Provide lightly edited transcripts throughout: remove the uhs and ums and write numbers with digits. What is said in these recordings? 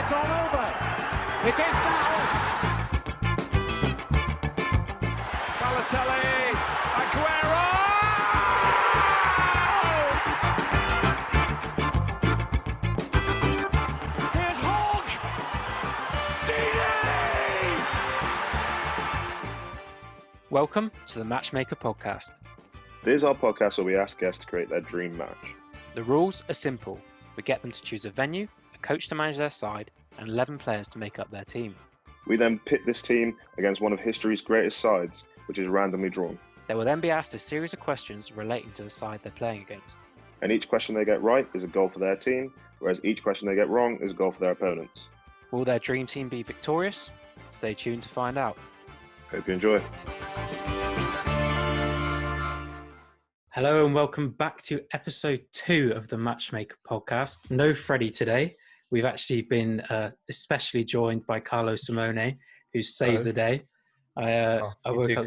It's all over. It is now. Balotelli, Aguero! Here's Hulk! Didi! Welcome to the Matchmaker Podcast. This is our podcast where we ask guests to create their dream match. The rules are simple. We get them to choose a venue, a coach to manage their side, and 11 players to make up their team. We then pit this team against one of history's greatest sides, which is randomly drawn. They will then be asked a series of questions relating to the side they're playing against. And each question they get right is a goal for their team, whereas each question they get wrong is a goal for their opponents. Will their dream team be victorious? Stay tuned to find out. Hope you enjoy. Hello and welcome back to episode 2 of the Matchmaker Podcast. No Freddie today. We've actually been especially joined by Carlo Simone, who's saved the day. I woke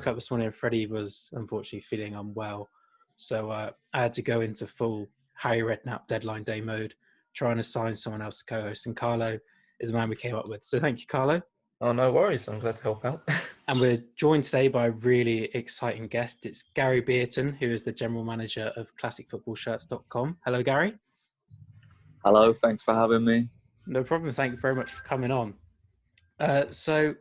up this morning and Freddie was unfortunately feeling unwell. So I had to go into full Harry Redknapp deadline day mode, trying to sign someone else to co-host. And Carlo is the man we came up with. So thank you, Carlo. Oh, no worries. I'm glad to help out. And we're joined today by a really exciting guest. It's Gary Bierton, who is the general manager of classicfootballshirts.com. Hello, Gary. Hello, thanks for having me. No problem. Thank you very much for coming on. So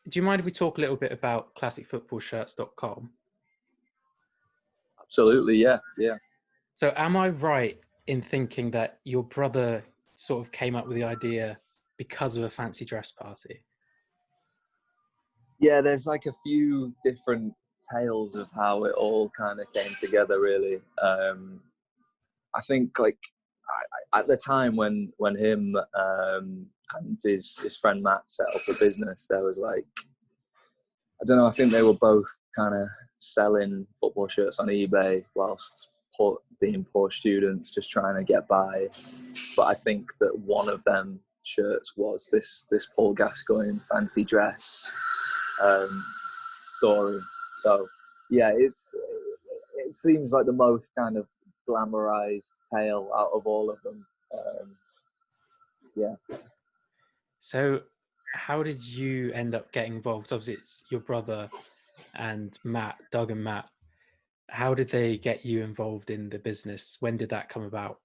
do you mind if we talk a little bit about classicfootballshirts.com? Absolutely, yeah. So am I right in thinking that your brother sort of came up with the idea because of a fancy dress party? Yeah, there's like a few different tales of how it all kind of came together, really. I think like at the time when him and his friend Matt set up the business, there was like, I don't know, I think they were both kind of selling football shirts on eBay whilst being poor students, just trying to get by. But I think that one of them shirts was this Paul Gascoigne fancy dress story. So yeah, it seems like the most kind of glamorized tale out of all of them. Yeah. So how did you end up getting involved? Obviously it's your brother and Matt, Doug and Matt. How did they get you involved in the business? When did that come about?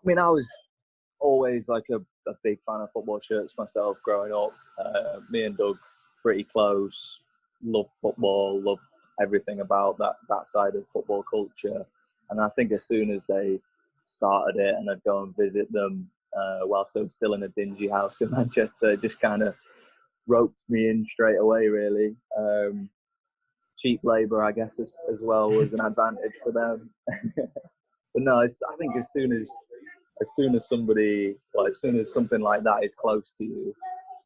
I mean, I was always like a big fan of football shirts myself growing up. Me and Doug, pretty close, loved football, loved everything about that side of football culture. And I think as soon as they started it and I'd go and visit them whilst I was still in a dingy house in Manchester, just kind of roped me in straight away, really. Cheap labour, I guess, as well was an advantage for them. But no, I think as soon as somebody, well, as soon as something like that is close to you,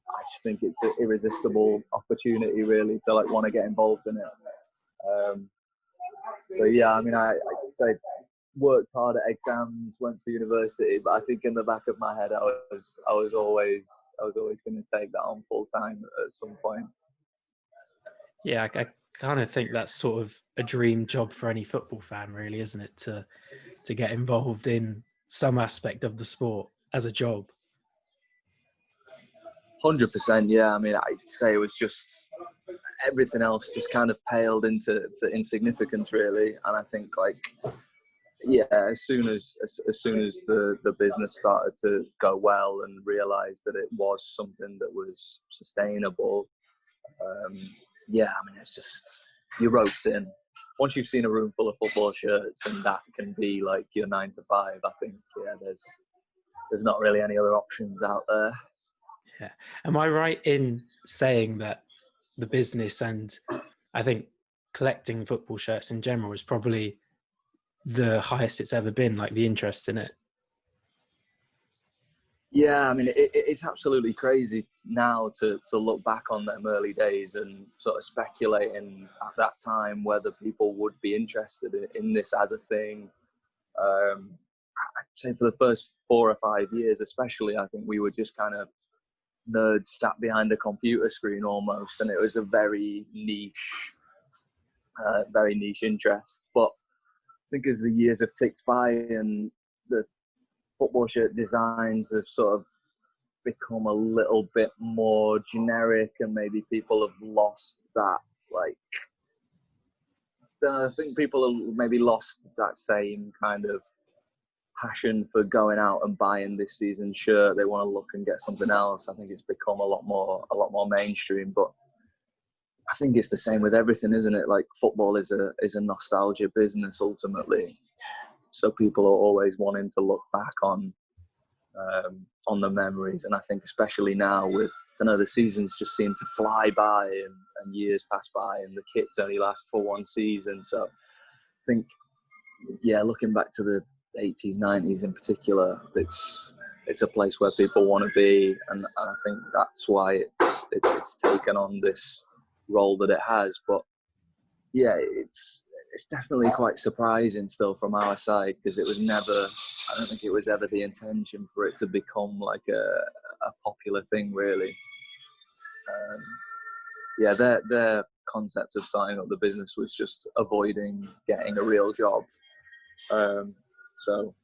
I just think it's an irresistible opportunity, really, to like want to get involved in it. So yeah, I mean, I'd say worked hard at exams, went to university, but I think in the back of my head, I was always going to take that on full time at some point. Yeah, I kind of think that's sort of a dream job for any football fan, really, isn't it? To get involved in some aspect of the sport as a job. 100%, yeah. I mean, I'd say it was just everything else just kind of paled into insignificance, really. And I think, like, yeah, as soon as the business started to go well and realised that it was something that was sustainable, yeah, I mean, it's just, you roped in. Once you've seen a room full of football shirts and that can be like your 9 to 5, I think, yeah, there's not really any other options out there. Yeah. Am I right in saying that the business and I think collecting football shirts in general is probably the highest it's ever been, like the interest in it? Yeah, I mean, it's absolutely crazy now to look back on them early days and sort of speculating at that time whether people would be interested in this as a thing. I'd say for the first 4 or 5 years especially, I think we were just kind of nerds sat behind a computer screen almost, and it was a very niche interest. But I think as the years have ticked by and the football shirt designs have sort of become a little bit more generic, and maybe people have lost that, like, I think people have maybe lost that same kind of passion for going out and buying this season's shirt. They want to look and get something else. I think it's become a lot more mainstream, but I think it's the same with everything, isn't it? Like, football is a nostalgia business ultimately. So people are always wanting to look back on the memories. And I think especially now with, the seasons just seem to fly by and years pass by and the kits only last for one season. So I think, looking back to the 80s, 90s in particular, it's a place where people want to be. And I think that's why it's taken on this role that it has. But yeah, it's definitely quite surprising still from our side, because I don't think it was ever the intention for it to become like a popular thing, really. Their concept of starting up the business was just avoiding getting a real job. So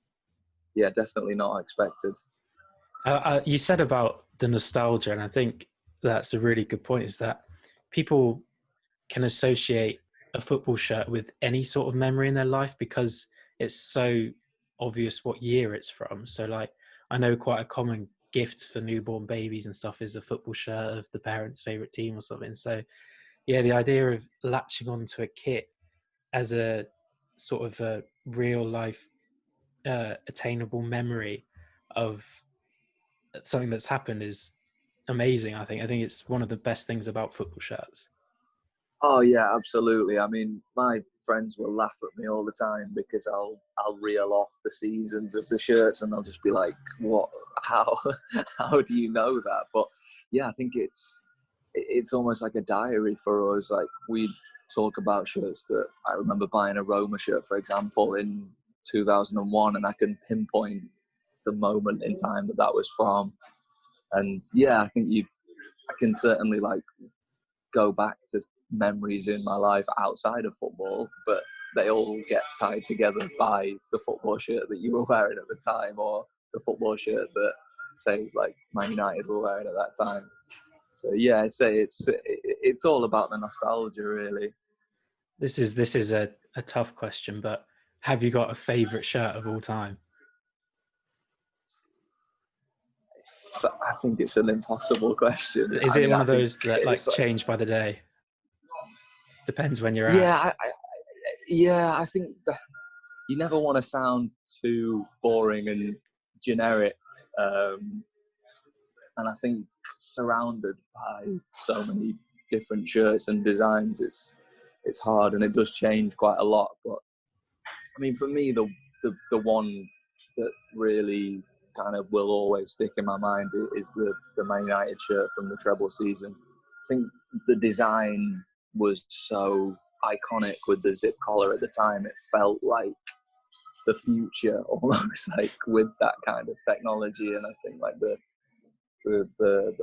yeah, definitely not expected. You said about the nostalgia, and I think that's a really good point, is that people can associate a football shirt with any sort of memory in their life because it's so obvious what year it's from. So, like, I know quite a common gift for newborn babies and stuff is a football shirt of the parent's favourite team or something. So, yeah, the idea of latching onto a kit as a sort of a real life attainable memory of something that's happened is amazing. I think it's one of the best things about football shirts. Oh yeah, absolutely. I mean, my friends will laugh at me all the time because I'll reel off the seasons of the shirts and they'll just be like, "What? How do you know that?" But yeah, I think it's almost like a diary for us. Like, we talk about shirts that I remember buying a Roma shirt, for example, in 2001, and I can pinpoint the moment in time that was from. And yeah, I think I can certainly like go back to memories in my life outside of football, but they all get tied together by the football shirt that you were wearing at the time, or the football shirt that, say, like Man United were wearing at that time. So yeah, I'd say it's all about the nostalgia, really. This is a tough question, but have you got a favourite shirt of all time? But I think it's an impossible question. Is it one of those that like change by the day? Depends when you're at. I think that you never want to sound too boring and generic. And I think surrounded by so many different shirts and designs, it's hard, and it does change quite a lot. But I mean, for me, the one that really kind of will always stick in my mind is the Man United shirt from the treble season. I think the design was so iconic with the zip collar at the time. It felt like the future almost, like, with that kind of technology. And I think like the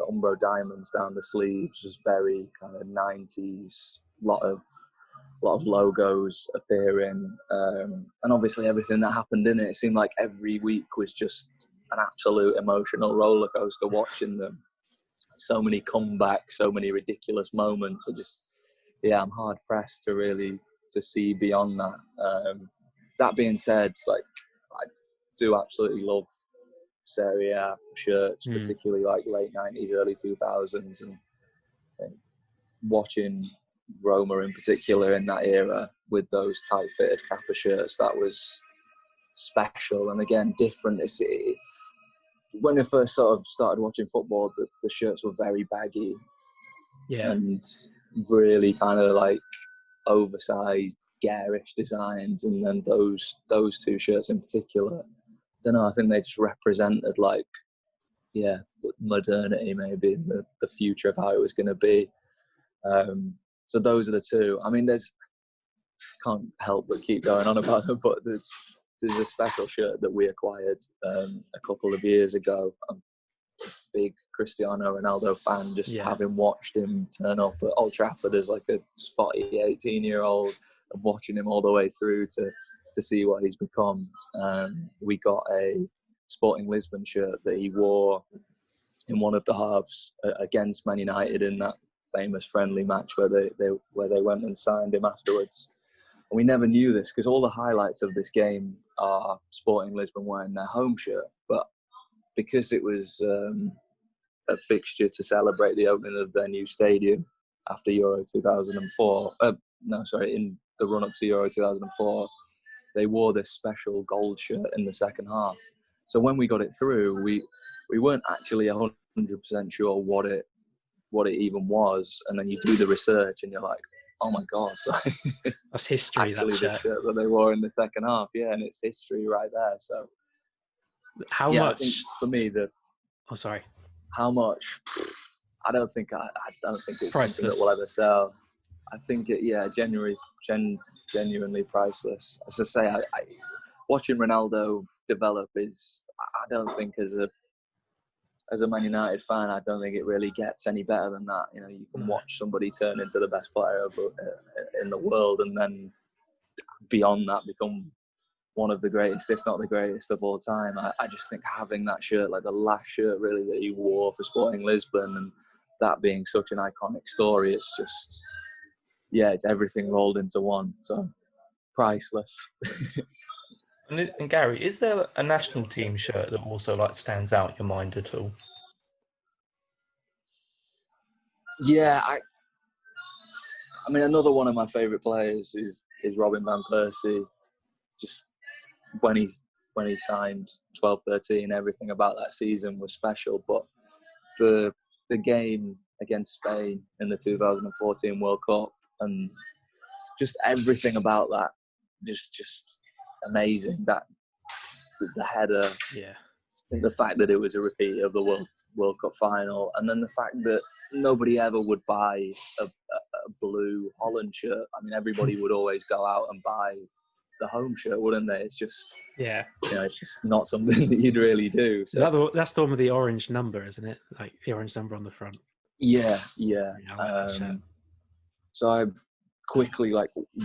Umbro diamonds down the sleeves was very kind of 90s, lot of logos appearing, and obviously everything that happened in it. It seemed like every week was just an absolute emotional roller coaster watching them. So many comebacks, so many ridiculous moments. I'm hard pressed to see beyond that. That being said, like, I do absolutely love Serie A shirts, particularly like late 90s, early 2000s, and I think watching Roma in particular in that era with those tight-fitted Kappa shirts, that was special and again different. When I first sort of started watching football, the shirts were very baggy, and really kind of like oversized, garish designs, and then those two shirts in particular, I don't know, I think they just represented like, modernity, maybe the future of how it was going to be. So those are the two. I mean, can't help but keep going on about them, but there's a special shirt that we acquired a couple of years ago. I'm a big Cristiano Ronaldo fan, having watched him turn up at Old Trafford as like a spotty 18-year-old and watching him all the way through to see what he's become. We got a Sporting Lisbon shirt that he wore in one of the halves against Man United in that famous friendly match where they went and signed him afterwards. And we never knew this because all the highlights of this game are Sporting Lisbon wearing their home shirt. But because it was a fixture to celebrate the opening of their new stadium after Euro 2004, in the run-up to Euro 2004, they wore this special gold shirt in the second half. So when we got it through, we weren't actually 100% sure what it even was. And then you do the research and you're like, oh my God. That's history, actually that the shirt that they wore in the second half. Yeah, and it's history right there. So how much? I think for me, Oh, sorry. How much? I don't think it's Priceless. something that will ever sell. I think genuinely priceless. As I say, I watching Ronaldo develop I don't think as a Man United fan, I don't think it really gets any better than that. You know, you can watch somebody turn into the best player in the world, and then beyond that become one of the greatest, if not the greatest of all time. I just think having that shirt, like the last shirt really that he wore for Sporting Lisbon, and that being such an iconic story, it's just, it's everything rolled into one. So priceless. And Gary, is there a national team shirt that also stands out in your mind at all? Yeah, I mean, another one of my favourite players is Robin van Persie. Just when he signed 12-13, everything about that season was special. But the game against Spain in the 2014 World Cup and just everything about that, just amazing. That the header, the fact that it was a repeat of the World Cup final, and then the fact that nobody ever would buy a blue Holland shirt. I mean, everybody would always go out and buy the home shirt, wouldn't they? It's just, it's just not something that you'd really do. So That's the one with the orange number, isn't it? Like the orange number on the front. Yeah. I like that shirt. So I quickly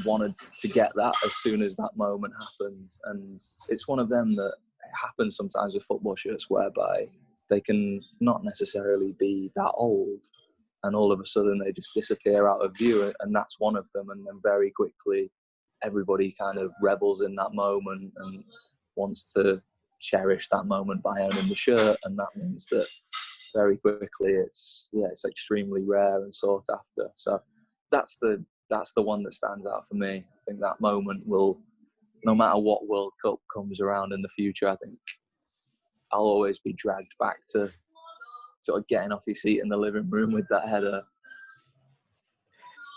wanted to get that as soon as that moment happened, and it's one of them that happens sometimes with football shirts whereby they can not necessarily be that old, and all of a sudden they just disappear out of view, and that's one of them. And then very quickly everybody kind of revels in that moment and wants to cherish that moment by owning the shirt, and that means that very quickly it's extremely rare and sought after. So that's the one that stands out for me. I think that moment will, no matter what World Cup comes around in the future, I think I'll always be dragged back to sort of getting off your seat in the living room with that header.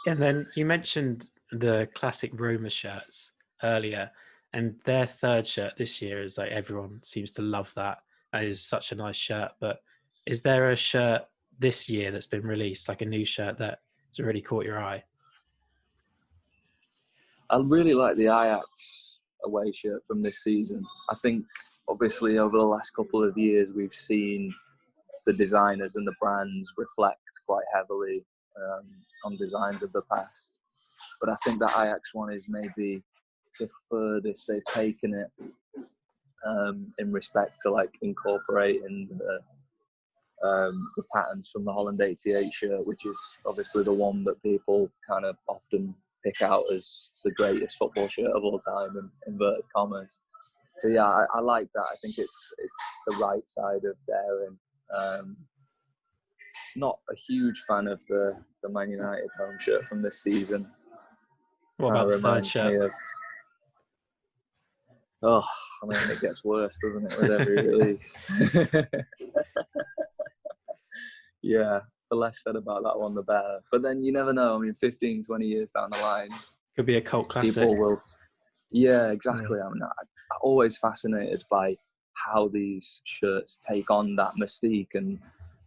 And then you mentioned the classic Roma shirts earlier, and their third shirt this year is everyone seems to love that. That is such a nice shirt. But is there a shirt this year that's been released, like a new shirt that has really caught your eye? I really like the Ajax away shirt from this season. I think obviously over the last couple of years we've seen the designers and the brands reflect quite heavily on designs of the past. But I think the Ajax one is maybe the furthest they've taken it in respect to incorporating the patterns from the Holland 88 shirt, which is obviously the one that people kind of often pick out as the greatest football shirt of all time, in inverted commas. So yeah, I like that. I think it's the right side of daring. Not a huge fan of the Man United home shirt from this season. What about the third shirt? It gets worse, doesn't it, with every release? Yeah, the less said about that one, the better. But then you never know. I mean, 15, 20 years down the line, could be a cult classic. People will. Yeah, exactly. Yeah. I mean, I'm always fascinated by how these shirts take on that mystique, and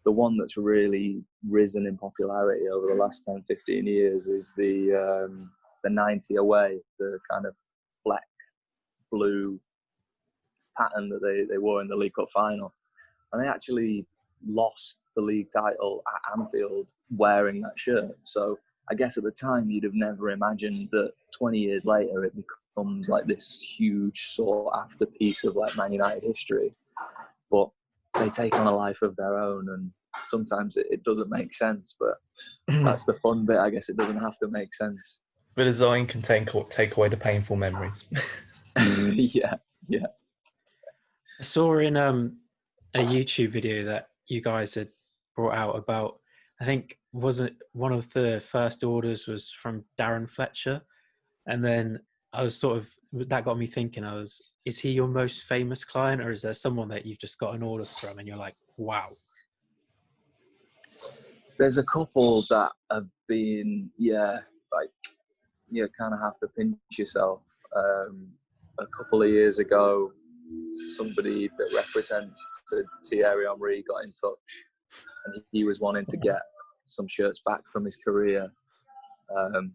the one that's really risen in popularity over the last 10, 15 years is the 90 away, the kind of fleck blue pattern that they wore in the League Cup final. And they actually lost the league title at Anfield wearing that shirt. So I guess at the time you'd have never imagined that 20 years later it becomes this huge sought after piece of Man United history. but they take on a life of their own, and sometimes it doesn't make sense, but that's the fun bit. I guess it doesn't have to make sense. The design can take away the painful memories. Yeah. I saw in a YouTube video that you guys had brought out about, I think, wasn't one of the first orders was from Darren Fletcher, and then I was that got me thinking, is he your most famous client, or is there someone that you've just got an order from and you're like, wow? There's a couple that have been, you kind of have to pinch yourself. A couple of years ago, somebody that represented Thierry Henry got in touch, and he was wanting to get some shirts back from his career.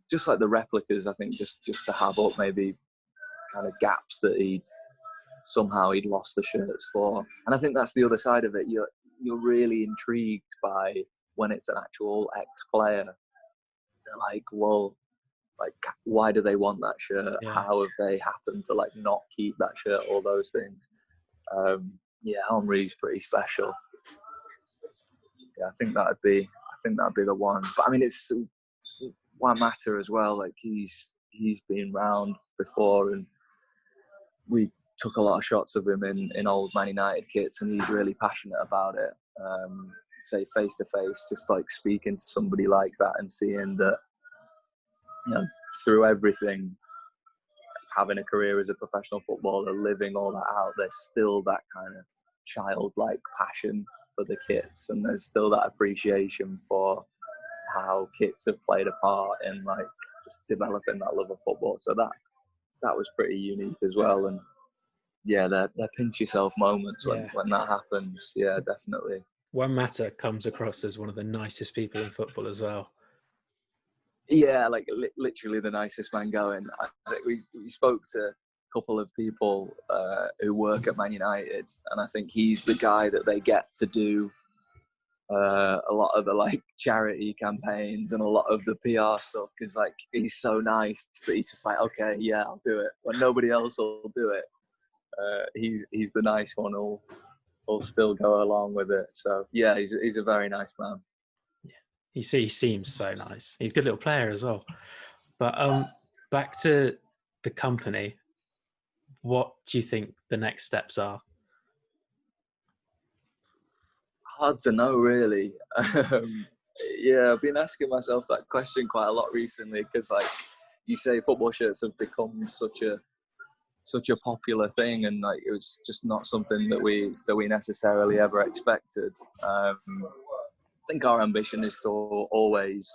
Just like the replicas, I think, just to have up maybe kind of gaps that he'd lost the shirts for. And I think that's the other side of it. You're really intrigued by when it's an actual ex-player. They're like, well, like, why do they want that shirt? Yeah. How have they happened to like not keep that shirt? All those things. Henry's pretty special. Yeah, I think that'd be the one. But I mean, it's Juan Mata as well. Like he's been round before, and we took a lot of shots of him in old Man United kits, and he's really passionate about it. Say face to face, just like speaking to somebody like that and seeing that, you know, through everything, having a career as a professional footballer, living all that out, there's still that kind of childlike passion for the kits, and there's still that appreciation for how kits have played a part in like just developing that love of football. So that was pretty unique as well. And yeah, they're pinch yourself moments when that happens. Yeah, definitely. Juan Mata comes across as one of the nicest people in football as well. Yeah, like literally the nicest man going. I think we spoke to a couple of people who work at Man United, and I think he's the guy that they get to do a lot of the like charity campaigns and a lot of the PR stuff, because like he's so nice that he's just like, okay, yeah, I'll do it when nobody else will do it. He's the nice one who'll still go along with it. So yeah, he's a very nice man. He seems so nice. He's a good little player as well. But back to the company, what do you think the next steps are? Hard to know, really. Yeah, I've been asking myself that question quite a lot recently, because like you say, football shirts have become such a popular thing, and like it was just not something that we necessarily ever expected. I think our ambition is to always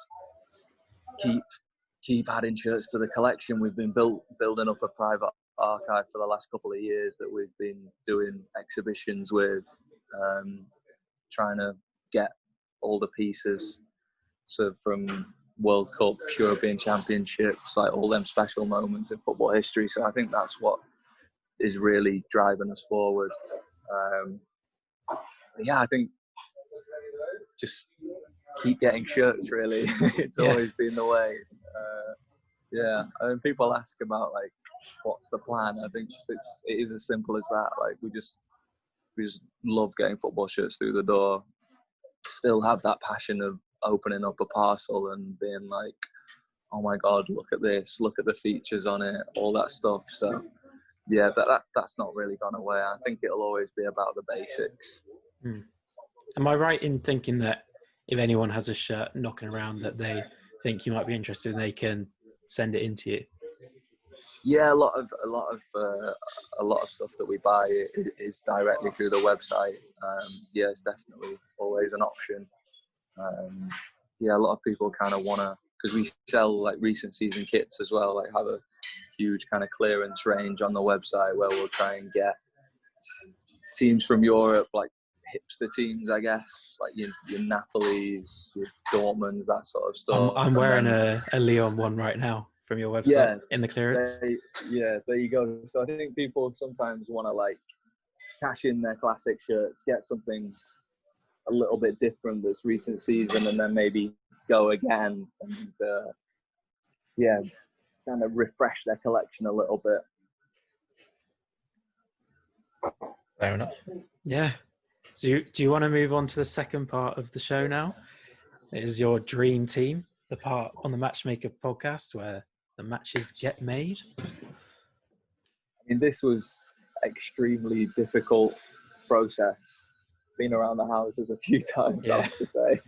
keep adding shirts to the collection. We've been building up a private archive for the last couple of years that we've been doing exhibitions with, trying to get all the pieces, so from World Cups, European Championships, like all them special moments in football history. So I think that's what is really driving us forward. Yeah, I think just keep getting shirts, really. It's always been the way. Yeah, I mean, people ask about like what's the plan. I think it is as simple as that. Like we just love getting football shirts through the door. Still have that passion of opening up a parcel and being like, oh my god, look at this, look at the features on it, all that stuff. So yeah, that's not really gone away. I think it'll always be about the basics. Am I right in thinking that if anyone has a shirt knocking around that they think you might be interested in, they can send it in to you? Yeah, a lot of stuff that we buy is directly through the website. Yeah, it's definitely always an option. Yeah, a lot of people kind of want to, because we sell like recent season kits as well, like have a huge kind of clearance range on the website where we'll try and get teams from Europe, like hipster teams, I guess, like your Napoli's, your Dortmunds, that sort of stuff. I'm wearing a Lyon one right now from your website, in the clearance. Yeah, there you go. So I think people sometimes want to like cash in their classic shirts, get something a little bit different this recent season, and then maybe go again and kind of refresh their collection a little bit. Fair enough. Yeah. So do you want to move on to the second part of the show now? It is your dream team, the part on the Matchmaker podcast where the matches get made. I mean, this was extremely difficult process. Been around the houses a few times, I have to say.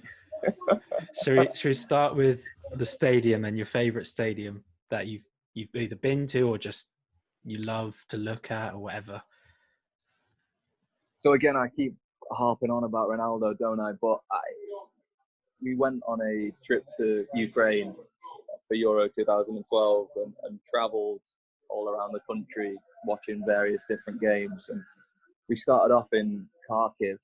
Should we start with the stadium and your favourite stadium that you've either been to or just you love to look at or whatever? So again, I keep harping on about Ronaldo, don't I? But we went on a trip to Ukraine for Euro 2012 and travelled all around the country watching various different games. And we started off in Kharkiv.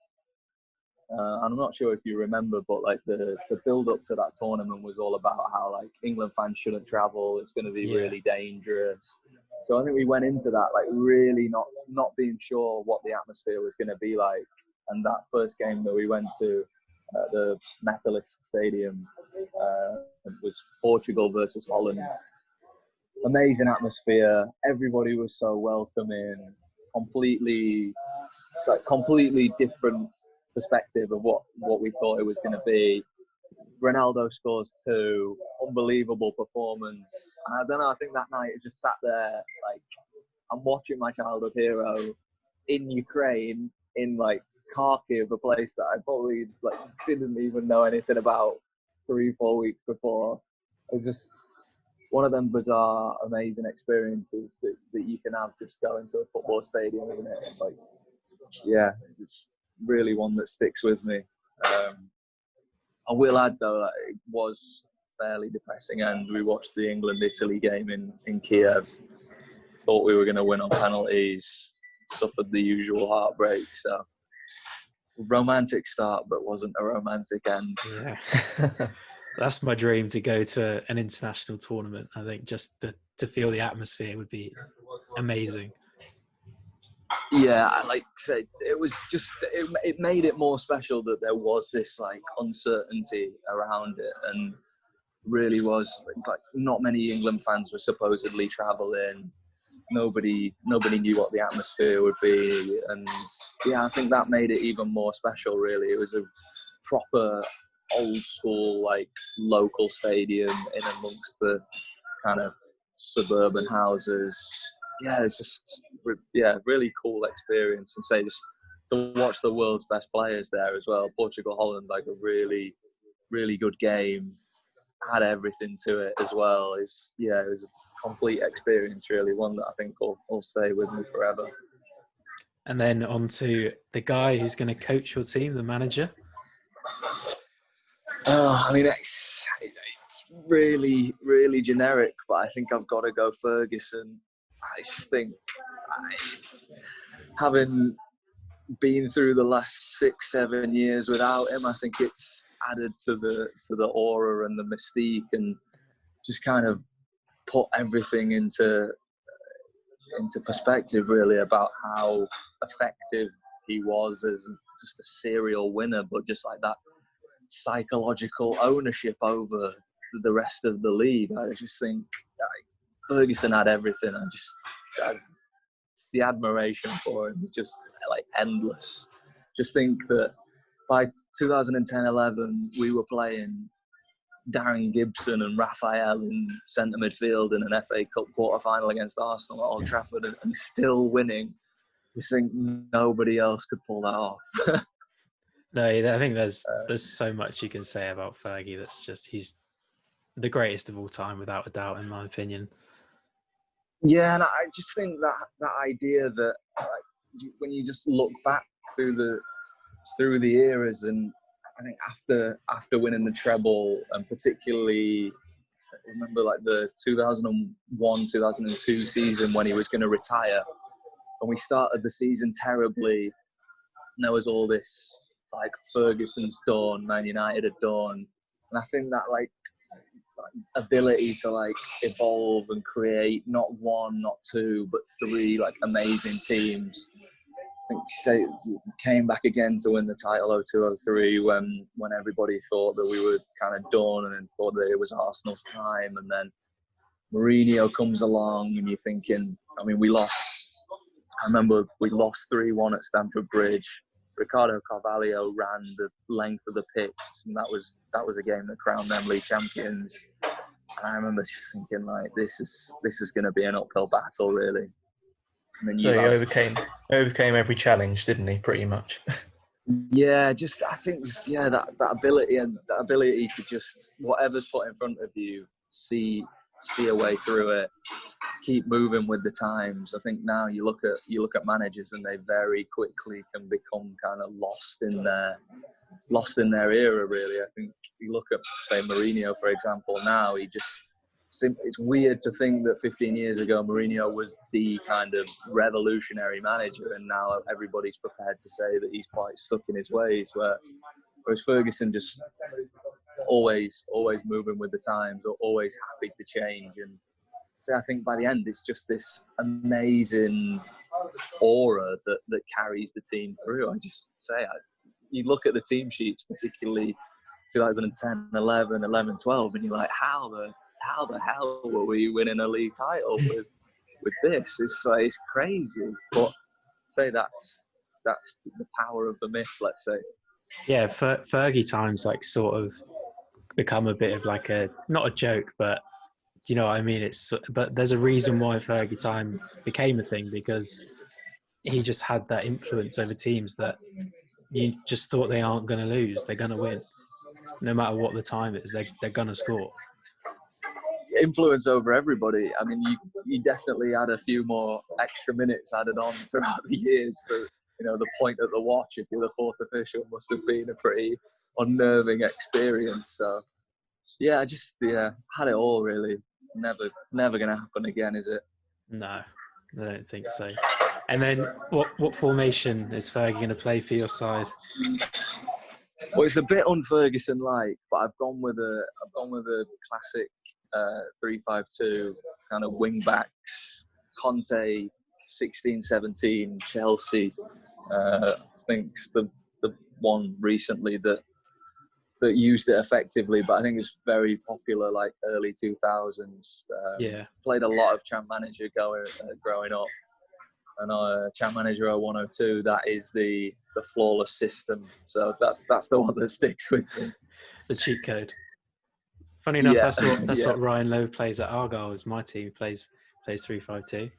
I'm not sure if you remember, but like the build up to that tournament was all about how like England fans shouldn't travel. It's going to be really dangerous. So I think we went into that like really not being sure what the atmosphere was going to be like. And that first game that we went to, the Metalist Stadium, was Portugal versus Holland. Amazing atmosphere. Everybody was so welcoming. Completely different perspective of what we thought it was going to be. Ronaldo scores 2, unbelievable performance. And I don't know, I think that night it just sat there like I'm watching my childhood hero in Ukraine, in like Kharkiv, a place that I probably like didn't even know anything about 3-4 weeks before. It was just one of them bizarre, amazing experiences that you can have just going to a football stadium, isn't it? It's like, yeah, it's really one that sticks with me. I will add though that it was fairly depressing, and we watched the England-Italy game in Kiev. Thought we were going to win on penalties, suffered the usual heartbreak. So romantic start, but wasn't a romantic end. Yeah. That's my dream, to go to an international tournament. I think just to feel the atmosphere would be amazing. Yeah, like I said, it was just, it made it more special that there was this like uncertainty around it, and really was like not many England fans were supposedly travelling. Nobody knew what the atmosphere would be, and yeah, I think that made it even more special. Really, it was a proper old school like local stadium in amongst the kind of suburban houses. Yeah, it's just really cool experience, and say just to watch the world's best players there as well. Portugal, Holland, like a really, really good game. Had everything to it as well. It was a complete experience, really, one that I think will stay with me forever. And then on to the guy who's going to coach your team, the manager. I mean, it's really, really generic, but I think I've got to go Ferguson. I just think, having been through the last 6-7 years without him, I think it's added to the aura and the mystique, and just kind of put everything into perspective, really, about how effective he was as just a serial winner, but just like that psychological ownership over the rest of the league. I just think Ferguson had everything. The admiration for him is just like endless. Just think that by 2010-11, we were playing Darren Gibson and Raphael in centre midfield in an FA Cup quarter-final against Arsenal at Old Trafford, and still winning. Just think nobody else could pull that off. No, I think there's so much you can say about Fergie. That's just, he's the greatest of all time, without a doubt, in my opinion. Yeah, and I just think that idea that when you just look back through the eras, and I think after winning the treble, and particularly I remember like the 2001-2002 season when he was going to retire, and we started the season terribly, and there was all this like Ferguson's done, Man United had done, and I think that like ability to like evolve and create not 1, not 2, but 3 like amazing teams. I think came back again to win the title 02-03 when everybody thought that we were kind of done and thought that it was Arsenal's time, and then Mourinho comes along and you're thinking, I mean, we lost I remember we lost 3-1 at Stamford Bridge. Ricardo Carvalho ran the length of the pitch, and that was a game that crowned them league champions. And I remember just thinking, like, this is going to be an uphill battle, really. And then So he overcame every challenge, didn't he? Pretty much. Yeah, just I think that ability to just whatever's put in front of you, see a way through it, keep moving with the times. I think now you look at managers and they very quickly can become kind of lost in their era. Really, I think you look at, say, Mourinho, for example. Now it's weird to think that 15 years ago Mourinho was the kind of revolutionary manager, and now everybody's prepared to say that he's quite stuck in his ways. Whereas Ferguson just always moving with the times, or always happy to change. And so I think by the end it's just this amazing aura that carries the team through. I just say, you look at the team sheets, particularly 2010, 11, 11, 12, and you're like, how the hell were we winning a league title with this? It's crazy. But say that's the power of the myth, let's say. Yeah, Fergie times like sort of become a bit of like not a joke, but do you know what I mean? But there's a reason why Fergie time became a thing, because he just had that influence over teams that you just thought they aren't going to lose, they're going to win. No matter what the time is, they're going to score. Influence over everybody. I mean, you definitely had a few more extra minutes added on throughout the years for, the point at the watch. If you're the fourth official, must have been a pretty unnerving experience. So, yeah, I just had it all, really. Never going to happen again, is it? No, I don't think so. And then, what formation is Fergie going to play for your side? Well, it's a bit un-Ferguson-like, but I've gone with a classic 3-5-2 kind of wing backs. Conte, 16-17, Chelsea. I think it's the one recently that used it effectively, but I think it's very popular, like early 2000s. Played a lot of Champ Manager growing up. And Champ Manager 0102, that is the flawless system. So that's the one that sticks with me. The cheat code. Funny enough, that's what Ryan Lowe plays at Argyle. Is my team plays 3-5-2.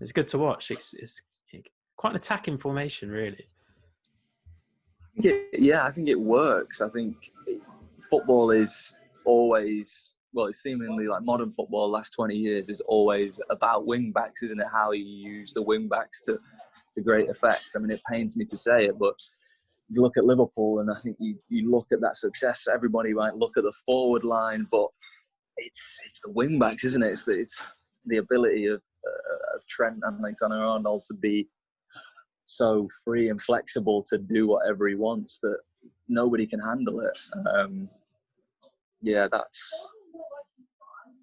It's good to watch. It's quite an attacking formation, really. I think it works. I think football is always, it's seemingly like modern football last 20 years is always about wing backs, isn't it? How you use the wing backs to great effect. I mean, it pains me to say it, but you look at Liverpool and I think you look at that success. Everybody might look at the forward line, but it's the wing backs, isn't it? It's the ability of Trent and Alexander-Arnold to be so free and flexible to do whatever he wants that nobody can handle it.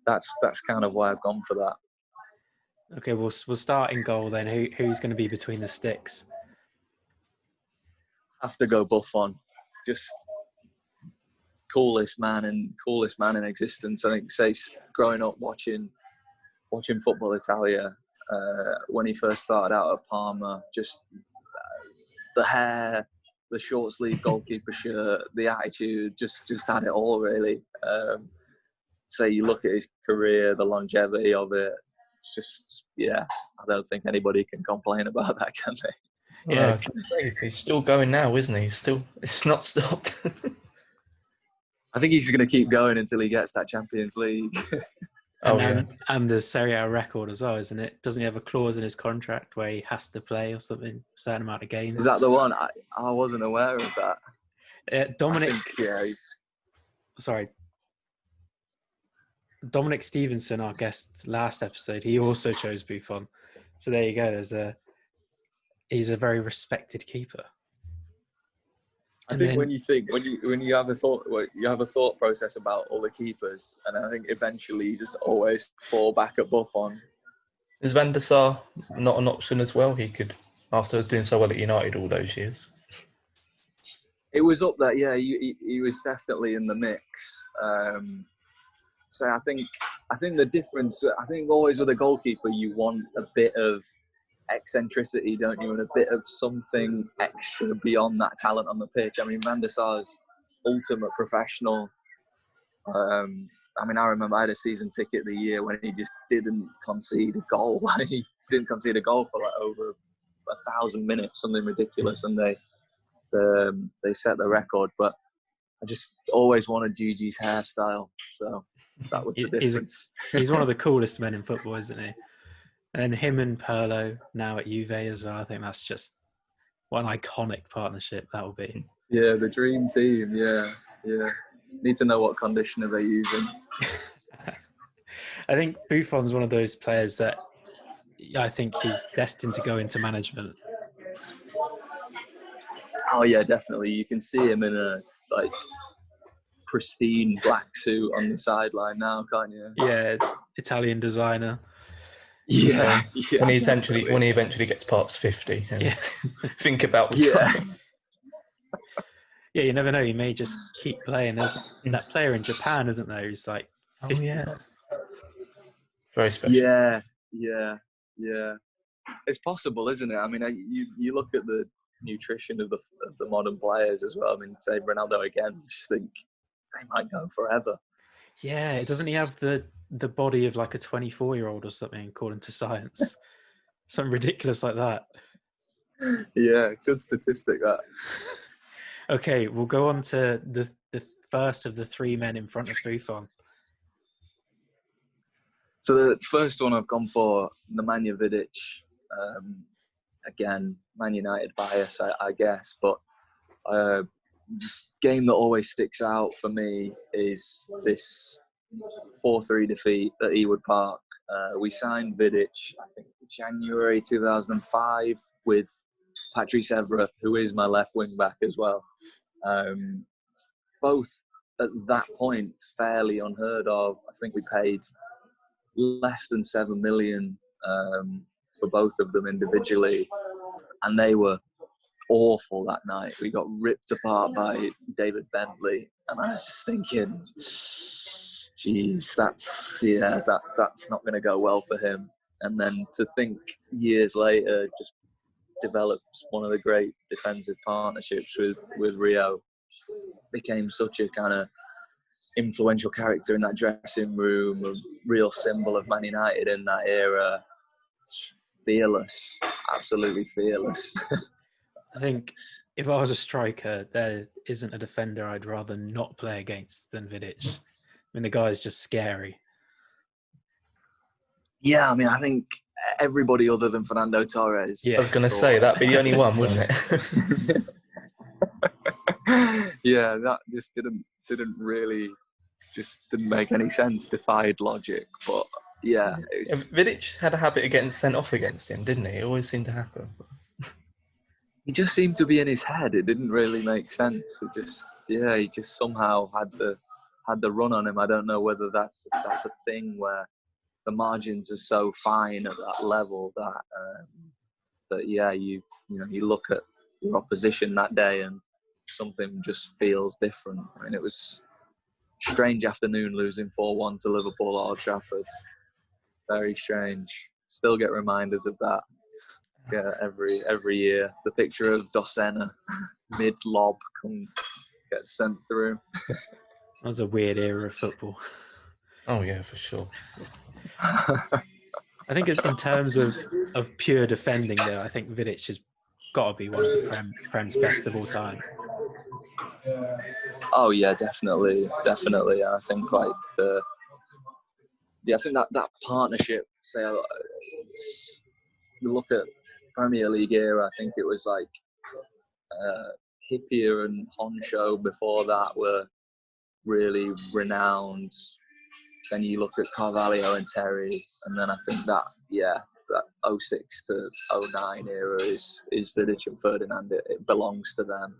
That's kind of why I've gone for that. Okay, we'll start in goal then. Who's going to be between the sticks? Have to go Buffon. Just coolest man in existence. I think, say, growing up watching Football Italia, when he first started out at Parma, just the hair, the short sleeve goalkeeper shirt, the attitude, just had it all, really. So you look at his career, the longevity of it, it's just, I don't think anybody can complain about that, can they? Yeah, he's still going now, isn't he? It's not stopped. I think he's going to keep going until he gets that Champions League. And the Serie A record as well, isn't it? Doesn't he have a clause in his contract where he has to play or something, a certain amount of games? Is that the one? I wasn't aware of that. Dominic Stevenson, our guest last episode, he also chose Buffon. So there you go. He's a very respected keeper. I think when you have a thought process about all the keepers, and I think eventually you just always fall back at Buffon. Is Van der Sar not an option as well? He could, after doing so well at United all those years. It was up there, yeah. He was definitely in the mix. So I think the difference. I think always with a goalkeeper, you want a bit of eccentricity, don't you, and a bit of something extra beyond that talent on the pitch. I mean, Van der Sar's ultimate professional. I mean, I remember I had a season ticket the year when he just didn't concede a goal. He didn't concede a goal for like over 1,000 minutes, something ridiculous, and they set the record. But I just always wanted Gigi's hairstyle, so that was the difference. He's one of the coolest men in football, isn't he? And him and Perlo now at Juve as well. I think that's just what an iconic partnership that will be. Yeah, the dream team. Yeah. Need to know what conditioner they're using. I think Buffon's one of those players that I think he's destined to go into management. Oh yeah, definitely. You can see him in a like pristine black suit on the sideline now, can't you? Yeah, Italian designer. Yeah. When he eventually gets past 50, and think about the time. Yeah, you never know. He may just keep playing. There's that player in Japan, isn't there? Who's like 50. Oh yeah, very special. Yeah. It's possible, isn't it? I mean, you look at the nutrition of the modern players as well. I mean, say Ronaldo again. You just think they might go forever. Yeah, doesn't he have the body of like a 24-year-old or something, according to science? Something ridiculous like that. Yeah, good statistic that. Okay, we'll go on to the first of the three men in front of Buffon. So the first one I've gone for, Nemanja Vidic. Again, Man United bias, I guess, but game that always sticks out for me is this 4-3 defeat at Ewood Park. We signed Vidic, I think, January 2005 with Patrice Evra, who is my left wing back as well. Both at that point fairly unheard of. I think we paid less than 7 million for both of them individually, and they were awful that night. We got ripped apart by David Bentley, and I was just thinking, geez, that's not going to go well for him. And then to think years later, just developed one of the great defensive partnerships with Rio, became such a kind of influential character in that dressing room, a real symbol of Man United in that era. Fearless, absolutely fearless. I think if I was a striker, there isn't a defender I'd rather not play against than Vidic. I mean, the guy's just scary. Yeah, I mean, I think everybody other than Fernando Torres. Yeah. I was going to say, that'd be the only one, wouldn't it? Yeah, that just didn't make any sense, defied logic. But yeah. Vidic had a habit of getting sent off against him, didn't he? It always seemed to happen. He just seemed to be in his head. It didn't really make sense. He just somehow had the run on him. I don't know whether that's a thing where the margins are so fine at that level that you look at your opposition that day and something just feels different. I mean, it was a strange afternoon losing 4-1 to Liverpool at Old Trafford. Very strange. Still get reminders of that. Yeah, every year. The picture of Dosena mid-lob gets sent through. That was a weird era of football. Oh yeah, for sure. I think it's in terms of pure defending, though, I think Vidic has got to be one of the Prem's best of all time. Oh yeah, definitely. I think I think that partnership. Say, you look at Premier League era. I think it was like Hippier and Honcho before that were really renowned. Then you look at Carvalho and Terry, and then I think that 06 to 09 era is Vidic and Ferdinand. It belongs to them.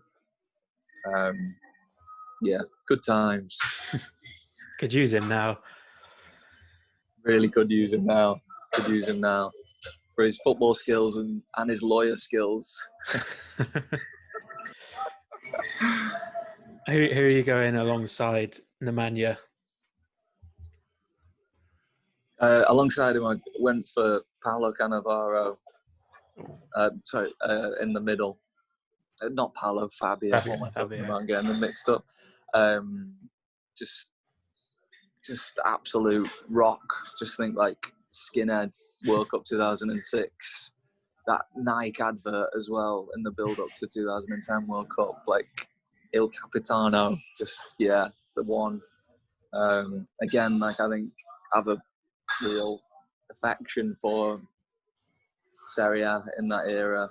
Good times. Could use him now. Really could use him now. For his football skills and his lawyer skills. Who are you going alongside Nemanja? Alongside him, I went for Paulo Cannavaro. In the middle. Not Paolo, Fabio. What am I talking about? I'm getting them mixed up. Just absolute rock. Just think like skinhead World Cup 2006. That Nike advert as well in the build-up to 2010 World Cup. Like Il Capitano. The one. Again, like I think I have a real affection for Serie A in that era.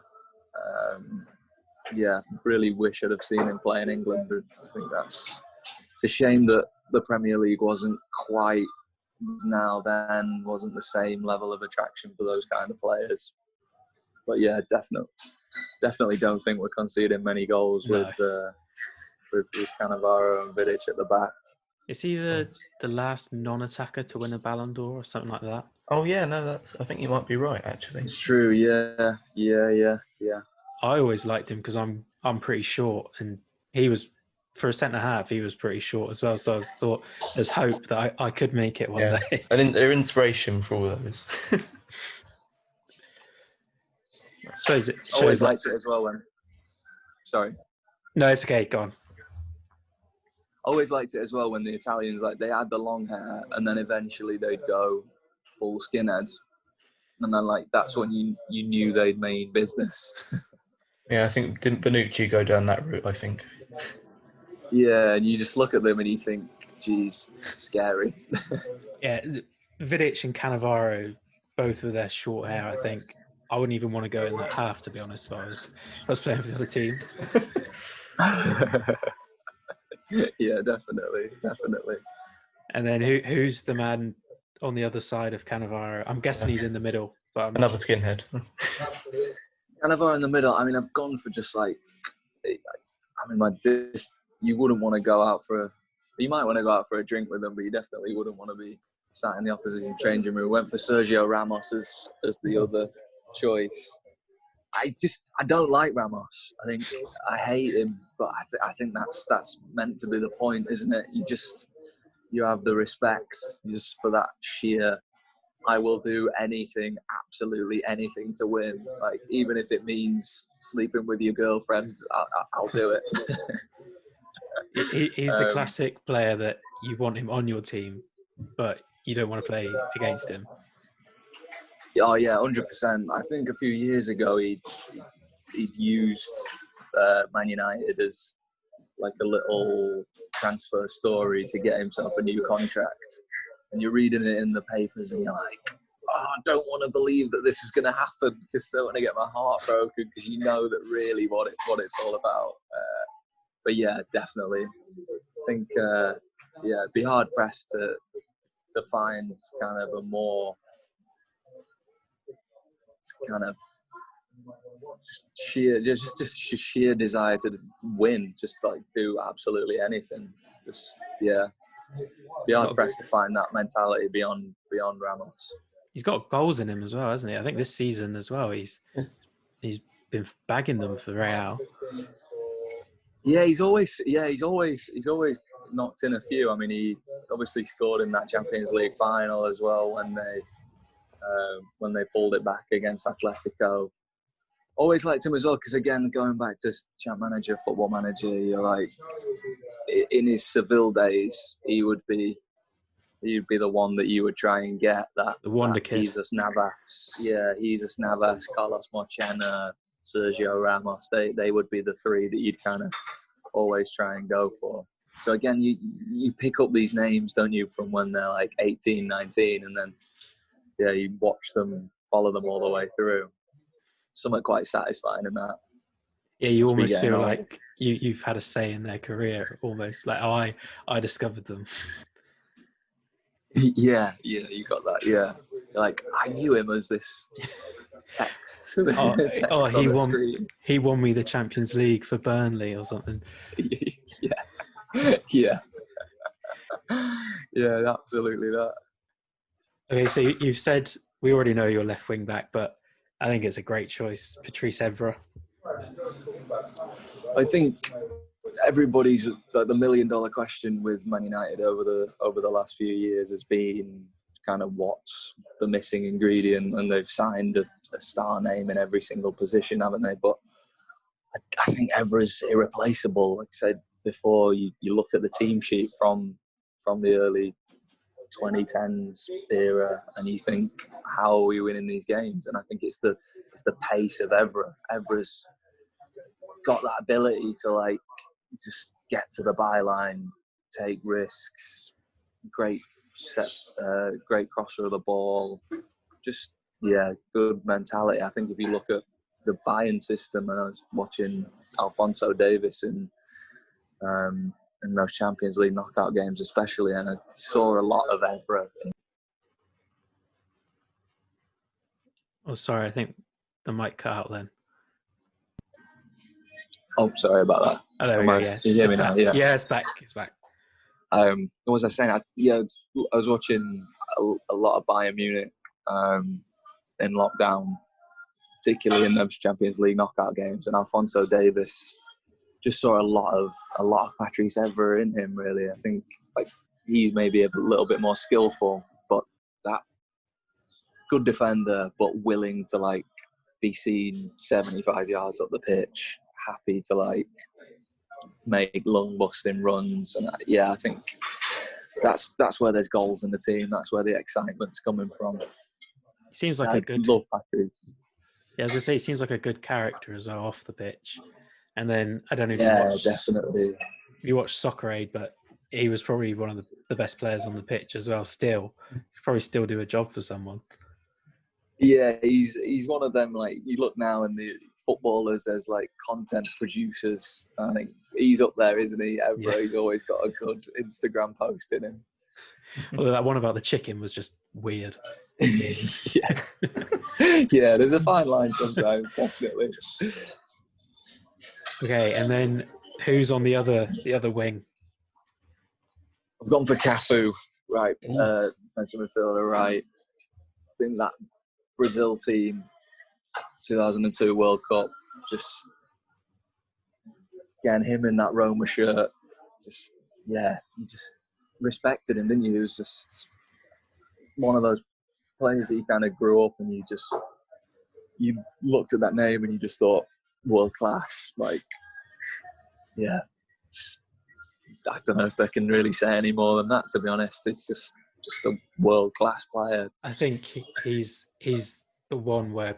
Really wish I'd have seen him play in England. I think it's a shame that the Premier League wasn't quite now then, wasn't the same level of attraction for those kind of players. But yeah, definitely don't think we're conceding many goals with Cannavaro and Vidic at the back. Is he the last non-attacker to win a Ballon d'Or or something like that? Oh yeah, no, I think you might be right actually. It's true. Yeah. I always liked him because I'm pretty short, and he was, for a centre half, he was pretty short as well. So I thought there's hope that I could make it one day. And they're inspiration for all those. I suppose it shows. Always liked it as well when. Sorry. No, it's okay. Go on. Always liked it as well when the Italians, like, they had the long hair and then eventually they'd go full skinhead, and then like that's when you knew they'd made business. Yeah, I think didn't Bonucci go down that route? I think. Yeah, and you just look at them and you think, geez, scary. Yeah, Vidic and Cannavaro, both with their short hair, I think I wouldn't even want to go in that half, to be honest, if I was playing for the other team. Yeah, definitely. And then who's the man on the other side of Cannavaro? I'm guessing he's in the middle. But Another skinhead. Cannavaro in the middle. I mean, I've gone for just like, you wouldn't want to go out you might want to go out for a drink with them, but you definitely wouldn't want to be sat in the opposition changing room. Went for Sergio Ramos as the other choice. I don't like Ramos. I hate him, but I think that's meant to be the point, isn't it? You have the respect just for that sheer, I will do anything, absolutely anything to win. Like, even if it means sleeping with your girlfriend, I'll do it. He's the classic player that you want him on your team, but you don't want to play against him. Oh yeah, 100%. I think a few years ago he'd used Man United as like a little transfer story to get himself a new contract. And you're reading it in the papers and you're like, oh, I don't want to believe that this is going to happen, because I don't want to get my heart broken, because you know that really what it's all about. But yeah, definitely. I think, it'd be hard pressed to find kind of a more kind of sheer desire to win, just like do absolutely anything. Be hard pressed to find that mentality beyond Ramos. He's got goals in him as well, hasn't he? I think this season as well, he's been bagging them for Real. Yeah, he's always knocked in a few. I mean, he obviously scored in that Champions League final as well when they pulled it back against Atletico. Always liked him as well, because again, going back to champ manager, football manager, you're like, in his Seville days, he'd be the one that you would try and get, the wonder kid. Jesus Navas. Yeah, Jesus Navas, Carlos Marchena, Sergio Ramos. They would be the three that you'd kind of always try and go for. So again, you pick up these names, don't you, from when they're like 18, 19, and then you watch them, follow them all the way through. Something quite satisfying in that. Yeah, you almost feel like you've had a say in their career, almost like, I discovered them. Yeah, you got that. Yeah, you're like, I knew him as this text. He won me the Champions League for Burnley or something. Yeah, absolutely that. Okay, so you've said we already know you're left wing back, but I think it's a great choice, Patrice Evra. I think everybody's the $1 million question with Man United over the last few years has been kind of what's the missing ingredient, and they've signed a star name in every single position, haven't they? But I think Evra's irreplaceable. Like I said before, you look at the team sheet from the early 2010s era, and you think, how are we winning these games? And I think it's the pace of Evra. Evra's got that ability to like just get to the byline, take risks, great crosser of the ball, just good mentality. I think if you look at the Bayern system, and I was watching Alphonso Davies in those Champions League knockout games especially, and I saw a lot of Evra. Oh, sorry, I think the mic cut out then. Oh, sorry about that. Oh, there we go, yes. Can you hear me now? Back. Yeah, it's back. What was I saying? I was watching a lot of Bayern Munich in lockdown, particularly in those Champions League knockout games, and Alphonso Davies just saw a lot of Patrice Evra in him. Really, I think like he's maybe a little bit more skillful, but that good defender, but willing to like be seen 75 yards up the pitch, happy to like make lung busting runs, and I think that's where there's goals in the team. That's where the excitement's coming from. He seems like a good. Love Patrice. Yeah, as I say, he seems like a good character as well off the pitch. And then I don't know if definitely. You watched Soccer Aid, but he was probably one of the best players on the pitch as well. Still, he'd probably still do a job for someone. Yeah, he's one of them. Like you look now in the footballers as like content producers. I think he's up there, isn't he? Yeah. He's always got a good Instagram post in him. Although that one about the chicken was just weird. Yeah, there's a fine line sometimes, definitely. Okay, and then who's on the other wing? I've gone for Cafu, right? Defensive midfielder, right? I think that Brazil team, 2002 World Cup, just getting him in that Roma shirt, you just respected him, didn't you? He was just one of those players that you kind of grew up and you looked at that name and you just thought, world class. Like, yeah, I don't know if they can really say any more than that, to be honest. It's just a world class player. I think he's the one where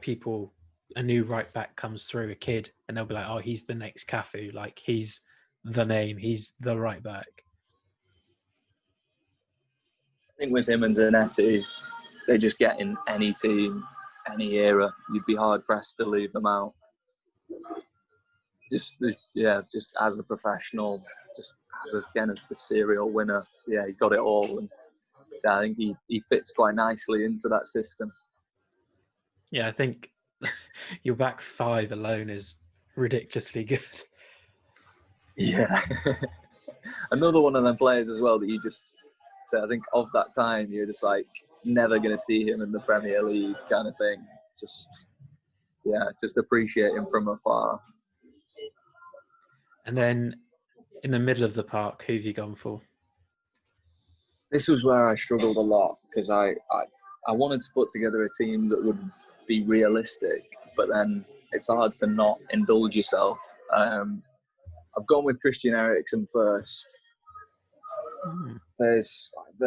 a new right back comes through, a kid, and they'll be like, oh, he's the next Cafu. Like, he's the name, he's the right back. I think with him and Zanetti, they just get in any team, any era. You'd be hard pressed to leave them out. Just as a professional, just as a serial winner. Yeah, he's got it all, and I think he fits quite nicely into that system. Yeah, I think your back five alone is ridiculously good. Yeah. Another one of them players as well that you just say, I think of that time, you're just like, never going to see him in the Premier League kind of thing. Just appreciate him from afar. And then in the middle of the park, who have you gone for? This was where I struggled a lot because I wanted to put together a team that would be realistic, but then it's hard to not indulge yourself. I've gone with Christian Eriksen first. There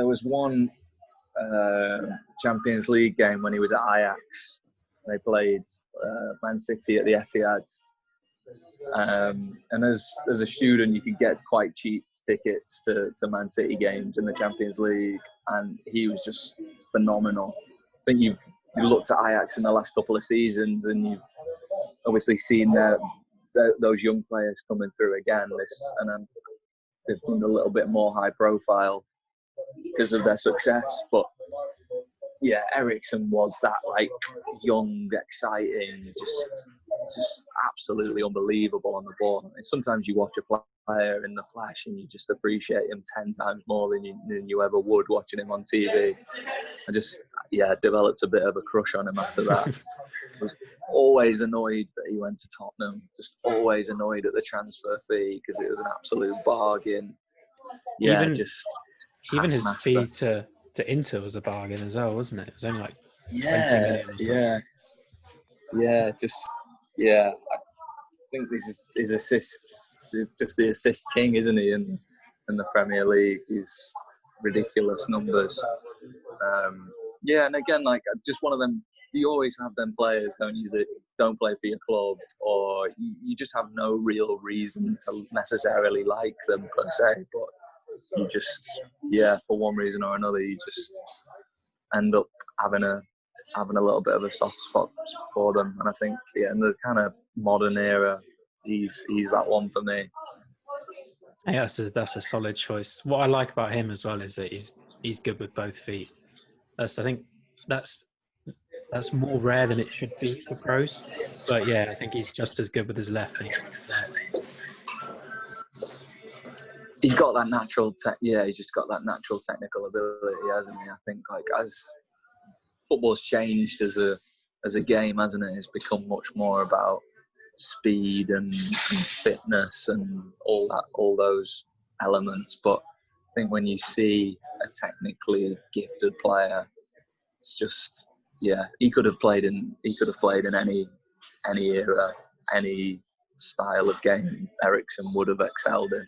was one Champions League game when he was at Ajax. They played Man City at the Etihad. And as a student, you could get quite cheap tickets to Man City games in the Champions League, and he was just phenomenal. I think you looked at Ajax in the last couple of seasons, and you've obviously seen those young players coming through again. And then they've been a little bit more high profile because of their success, but yeah, Eriksen was that like young, exciting, just absolutely unbelievable on the ball. And sometimes you watch a player in the flash and you just appreciate him 10 times more than you ever would watching him on TV. I just developed a bit of a crush on him after that. I was always annoyed that he went to Tottenham. Just always annoyed at the transfer fee because it was an absolute bargain. Yeah, even his fee to Inter was a bargain as well, wasn't it? It was only like 20 Yeah, million or something. yeah. I think his assists, just the assist king, isn't he? In the Premier League, he's ridiculous numbers. And again, like just one of them. You always have them players, don't you, that don't play for your club, or you just have no real reason to necessarily like them per se, but you just, for one reason or another, you just end up having a little bit of a soft spot for them. And I think, in the kind of modern era, he's that one for me. Yeah, that's a solid choice. What I like about him as well is that he's good with both feet. I think that's more rare than it should be for pros. But yeah, I think he's just as good with his left. He's got that natural he's just got that natural technical ability, hasn't he? I think like as football's changed as a game, hasn't it? It's become much more about speed and fitness and all those elements. But I think when you see a technically gifted player, it's just he could have played in any era, any style of game Eriksen would have excelled in.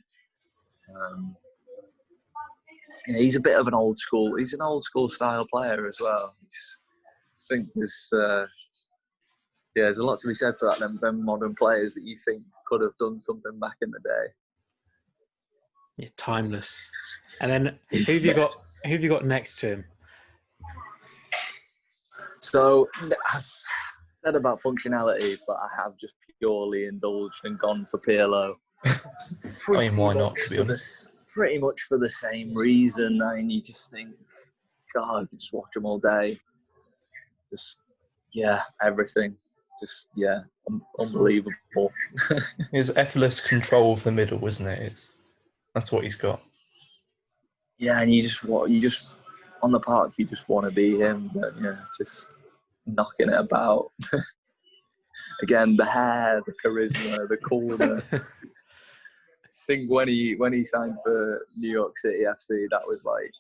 He's a bit of an old school. He's an old school style player as well. I think there's a lot to be said for that. Them modern players that you think could have done something back in the day. Yeah, timeless. And then who have you got next to him? So I've said about functionality, but I have just purely indulged and gone for Pirlo. I mean, why not, to be honest? Pretty much for the same reason. I mean, you just think, God, you just watch them all day. Just, everything. Just, unbelievable. His effortless control of the middle, isn't it? That's what he's got. Yeah, and you just on the park, you just want to be him, don't you? Just knocking it about. Again, the hair, the charisma, the coolness. I think when he signed for New York City FC, that was like,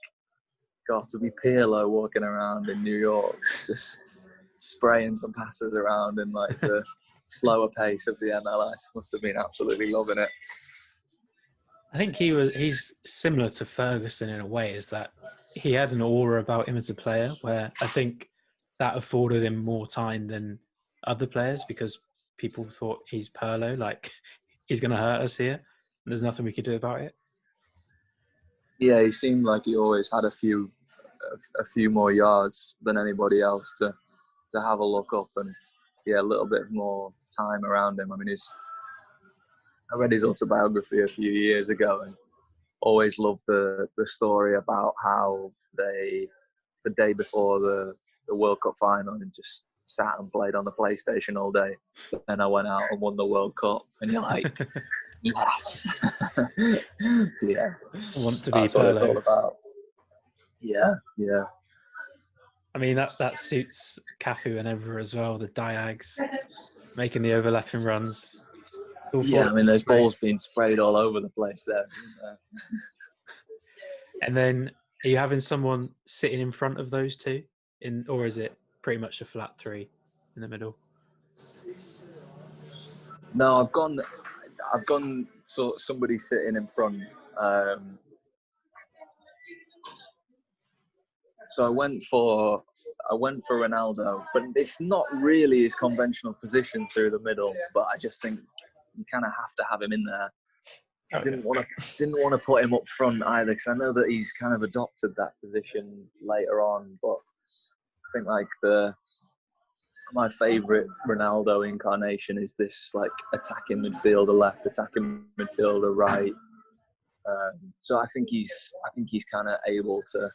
God, to be Pirlo walking around in New York, just spraying some passes around in like the slower pace of the MLS, must have been absolutely loving it. I think he's similar to Ferguson in a way, is that he had an aura about him as a player where I think that afforded him more time than other players because people thought he's Pirlo, like he's going to hurt us here. And there's nothing we could do about it. Yeah, he seemed like he always had a few more yards than anybody else to have a look up and a little bit more time around him. I mean, I read his autobiography a few years ago and always loved the story about how the day before the World Cup final and just sat and played on the PlayStation all day. Then I went out and won the World Cup, and you're like, yes, yeah. I want to be That's Pirlo. what it's all about. Yeah. I mean, that suits Cafu and Evra as well, the diags, making the overlapping runs. Yeah, I mean, there's balls being sprayed all over the place there. And then, are you having someone sitting in front of those two, or is it pretty much a flat three in the middle? No, I've gone. So somebody sitting in front. So I went for Ronaldo, but it's not really his conventional position through the middle. But I just think you kind of have to have him in there. I didn't want to put him up front either, because I know that he's kind of adopted that position later on. But I think like my favourite Ronaldo incarnation is this like attacking midfielder left, attacking midfielder right. So I think he's kind of able to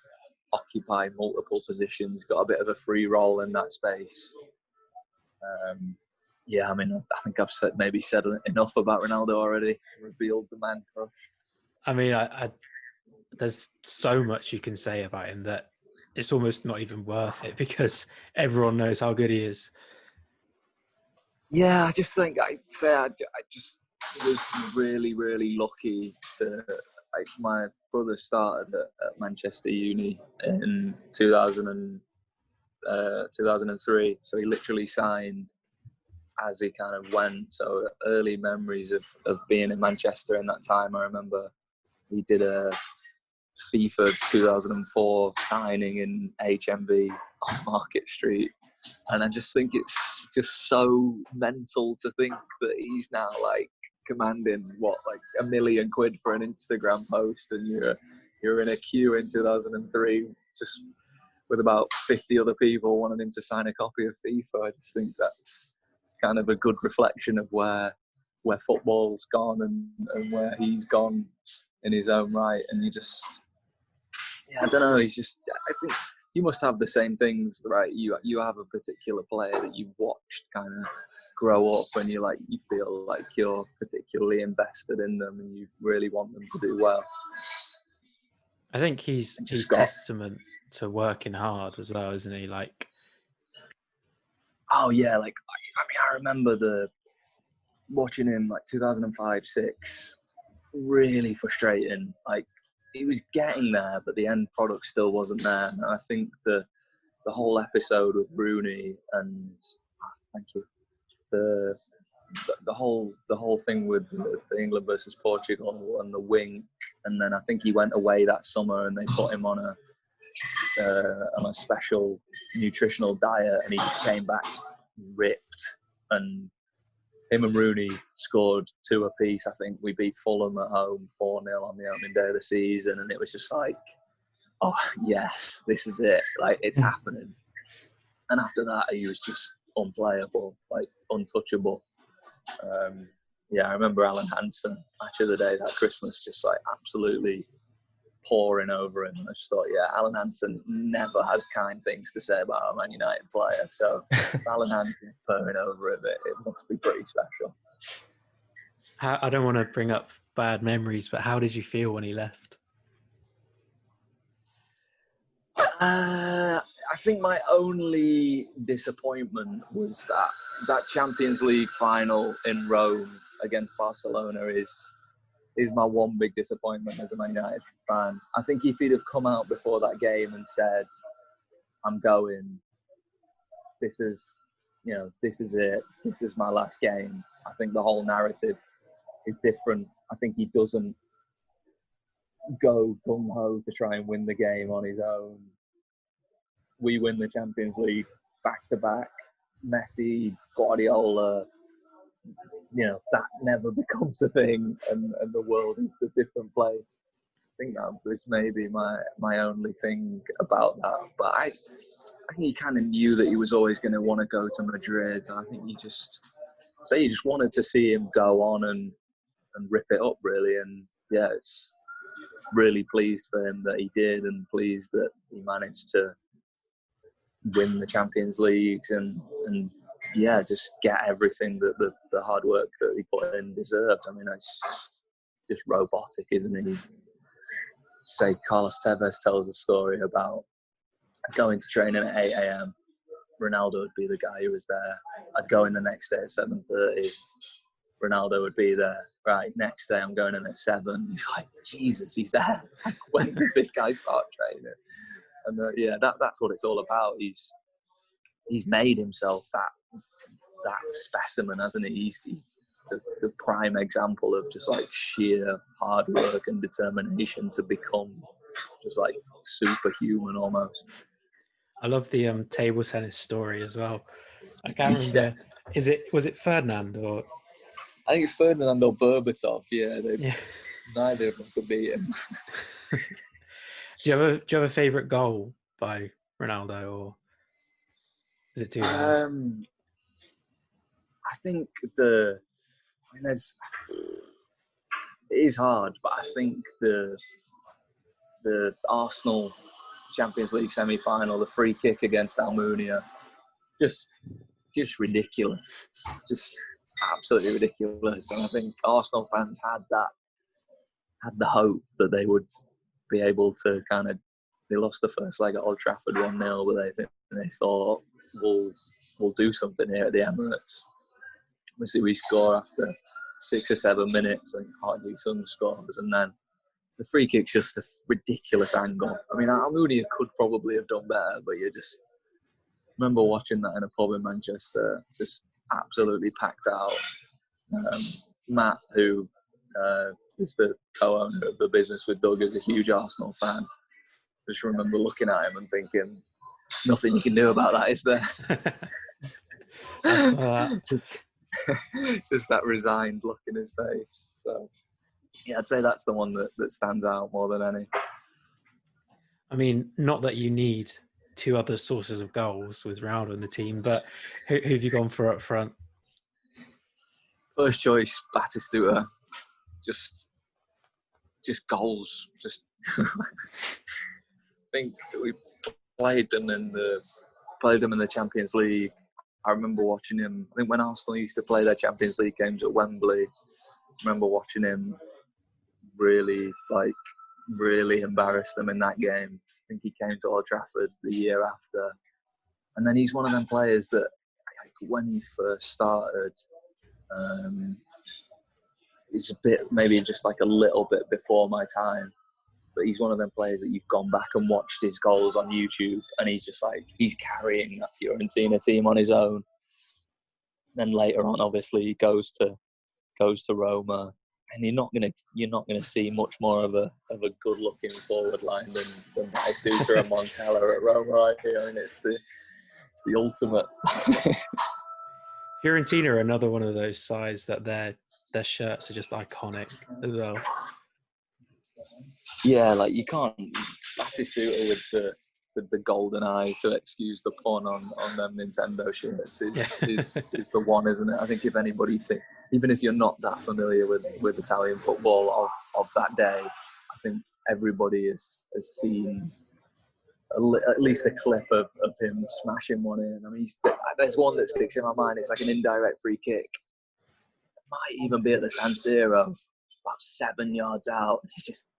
occupy multiple positions, got a bit of a free role in that space. I mean, I think I've said enough about Ronaldo already. Revealed the man crush. I mean, I there's so much you can say about him that it's almost not even worth it because everyone knows how good he is. Yeah, I just think I just was really, really lucky to. like my brother started at Manchester Uni in 2003, so he literally signed as he kind of went. So early memories of being in Manchester in that time. I remember he did a FIFA 2004 signing in HMV on Market Street, and I just think it's just so mental to think that he's now like commanding like £1 million for an Instagram post, and you're in a queue in 2003 just with about 50 other people wanting him to sign a copy of FIFA. I just think that's kind of a good reflection of where football's gone and where he's gone in his own right. And you just, I don't know, I think you must have the same things, right? You have a particular player that you've watched kind of grow up, and you feel like you're particularly invested in them and you really want them to do well. I think he's testament to working hard as well, isn't he? Like, oh yeah, like I remember watching him like 2005-06, really frustrating. Like, he was getting there, but the end product still wasn't there. And I think the whole episode with Rooney and thank you, the whole thing with the England versus Portugal and the wink, and then I think he went away that summer and they put him on a special nutritional diet, and he just came back ripped. And him and Rooney scored 2 apiece. I think we beat Fulham at home 4-0 on the opening day of the season, and it was just like, oh yes, this is it. Like, it's happening. And after that, he was just unplayable, like untouchable. I remember Alan Hansen, match of the day that Christmas, just like absolutely pouring over him. I just thought, Alan Hansen never has kind things to say about a Man United player. So Alan Hansen pouring over him, it must be pretty special. I don't want to bring up bad memories, but how did you feel when he left? I think my only disappointment was that Champions League final in Rome against Barcelona is my one big disappointment as a Man United fan. I think if he'd have come out before that game and said, I'm going, this is it, this is my last game, I think the whole narrative is different. I think he doesn't go gung-ho to try and win the game on his own. We win the Champions League back-to-back. Messi, Guardiola, that never becomes a thing, and the world is a different place. I think that was maybe my only thing about that. But I think he kind of knew that he was always going to want to go to Madrid. I think he just wanted to see him go on and rip it up, really. And it's really pleased for him that he did, and pleased that he managed to win the Champions Leagues and just get everything that the hard work that he put in deserved. I mean, it's just robotic, isn't it? Say Carlos Tevez tells a story about going to training at 8 a.m. Ronaldo would be the guy who was there. I'd go in the next day at 7:30. Ronaldo would be there. Right, next day I'm going in at 7. He's like, Jesus, he's there. When does this guy start training? And that's what it's all about. He's made himself that specimen, hasn't he? He's the prime example of just like sheer hard work and determination to become just like superhuman almost. I love the table tennis story as well. I can't remember. Was it Ferdinand or? I think it's Ferdinand or Berbatov. Neither of them could beat him. Do you have a favourite goal by Ronaldo, or is it too hard? I think it is hard, but I think the Arsenal Champions League semi-final, the free kick against Almunia, just ridiculous, just absolutely ridiculous. And I think Arsenal fans had the hope that they would be able to they lost the first leg at Old Trafford 1-0, but they thought we'll do something here at the Emirates. Obviously, we score after 6 or 7 minutes, and Park Ji-sung scores, and then the free kick's just a ridiculous angle. I mean, Almunia could probably have done better, but you just remember watching that in a pub in Manchester, just absolutely packed out. Matt, who is the co-owner of the business with Doug, is a huge Arsenal fan. Just remember looking at him and thinking, nothing you can do about that, is there? I saw that. just that resigned look in his face. So, yeah, I'd say that's the one that stands out more than any. I mean, not that you need two other sources of goals with Ronaldo in the team, but who have you gone for up front? First choice, Batistuta. Just goals. Just I think we played them in the Champions League. I remember watching him. I think when Arsenal used to play their Champions League games at Wembley, I remember watching him really embarrass them in that game. I think he came to Old Trafford the year after. And then he's one of them players that, when he first started, he's a bit, maybe just like a little bit before my time, but he's one of them players that you've gone back and watched his goals on YouTube, and he's just like, he's carrying that Fiorentina team on his own. Then later on, obviously, he goes to Roma, and you're not gonna see much more of a good looking forward line than Batistuta and Montella at Roma. I mean, it's the ultimate. Fiorentina are another one of those sides that their shirts are just iconic as well. Yeah, like you can't Batistuta with the golden eye, to excuse the pun on them Nintendo shirts is the one, isn't it? I think if anybody even if you're not that familiar with Italian football of that day, I think everybody has seen at least a clip of him smashing one in. I mean, there's one that sticks in my mind. It's like an indirect free kick. It might even be at the San Siro, about 7 yards out. He just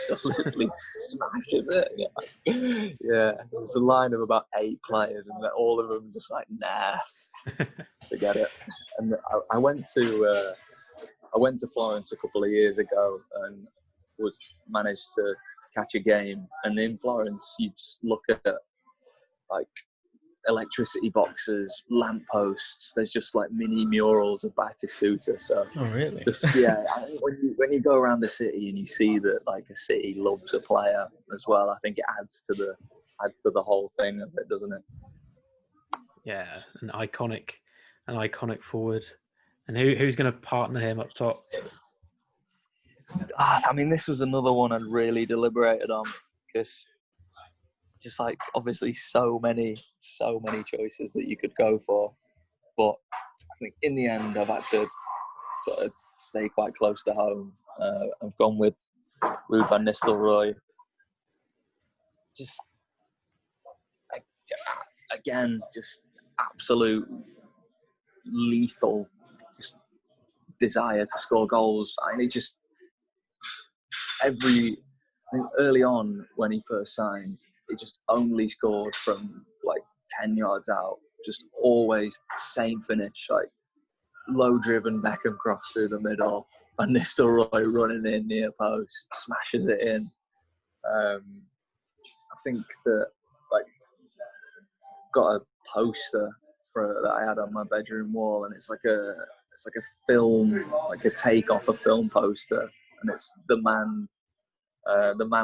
absolutely smashes it. Yeah, there's a line of about 8 players, and all of them just like, nah, forget it. And I went to Florence a couple of years ago and managed to catch a game, and in Florence you just look at like electricity boxes, lampposts. There's just like mini murals of Batistuta. So, oh really? I think when you go around the city and you see that like a city loves a player as well, I think it adds to the whole thing of it, doesn't it? Yeah, an iconic forward. And who's going to partner him up top? I mean, this was another one I'd really deliberated on, because just like obviously so many choices that you could go for, but I think in the end I've had to sort of stay quite close to home. I've gone with Ruud van Nistelrooy. Just again, just absolute lethal, just desire to score goals. I mean, I think early on when he first signed, he just only scored from like 10 yards out. Just always same finish, like low driven Beckham cross through the middle. Van Nistelrooy running in near post, smashes it in. I think that like got a poster that I had on my bedroom wall, and it's like a film, like a take off a film poster, and it's the man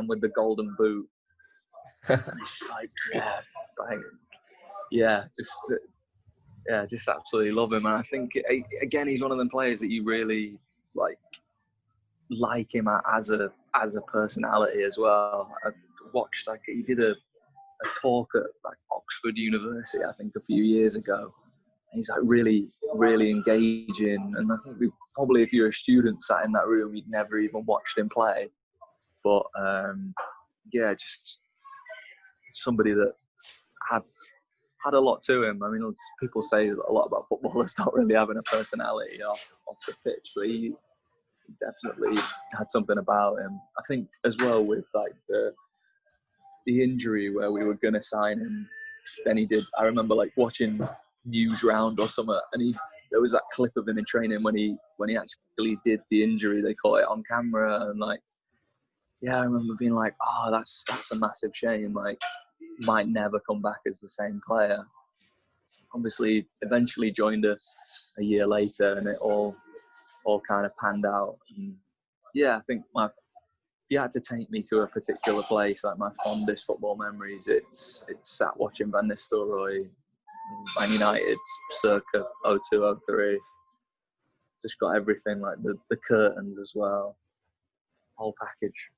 with the golden boot. And it's like, just absolutely love him. And I think again, he's one of them players that you really like him as a personality as well. I watched he did a talk at like Oxford University, I think, a few years ago. And he's like really, really engaging. And I think probably if you're a student sat in that room, you'd never even watched him play. But just somebody that had a lot to him. I mean, people say a lot about footballers not really having a personality off the pitch, but he definitely had something about him. I think as well with like the injury where we were gonna sign him, then he did. I remember like watching News Round or something, and there was that clip of him in training when he actually did the injury. They caught it on camera, and I remember being like, oh, that's a massive shame. Like, might never come back as the same player. Obviously, eventually joined us a year later, and it all kind of panned out. And I think if you had to take me to a particular place, like my fondest football memories, it's sat watching Van Nistelrooy, Man United, circa 02, 03. Just got everything, like the curtains as well, whole package.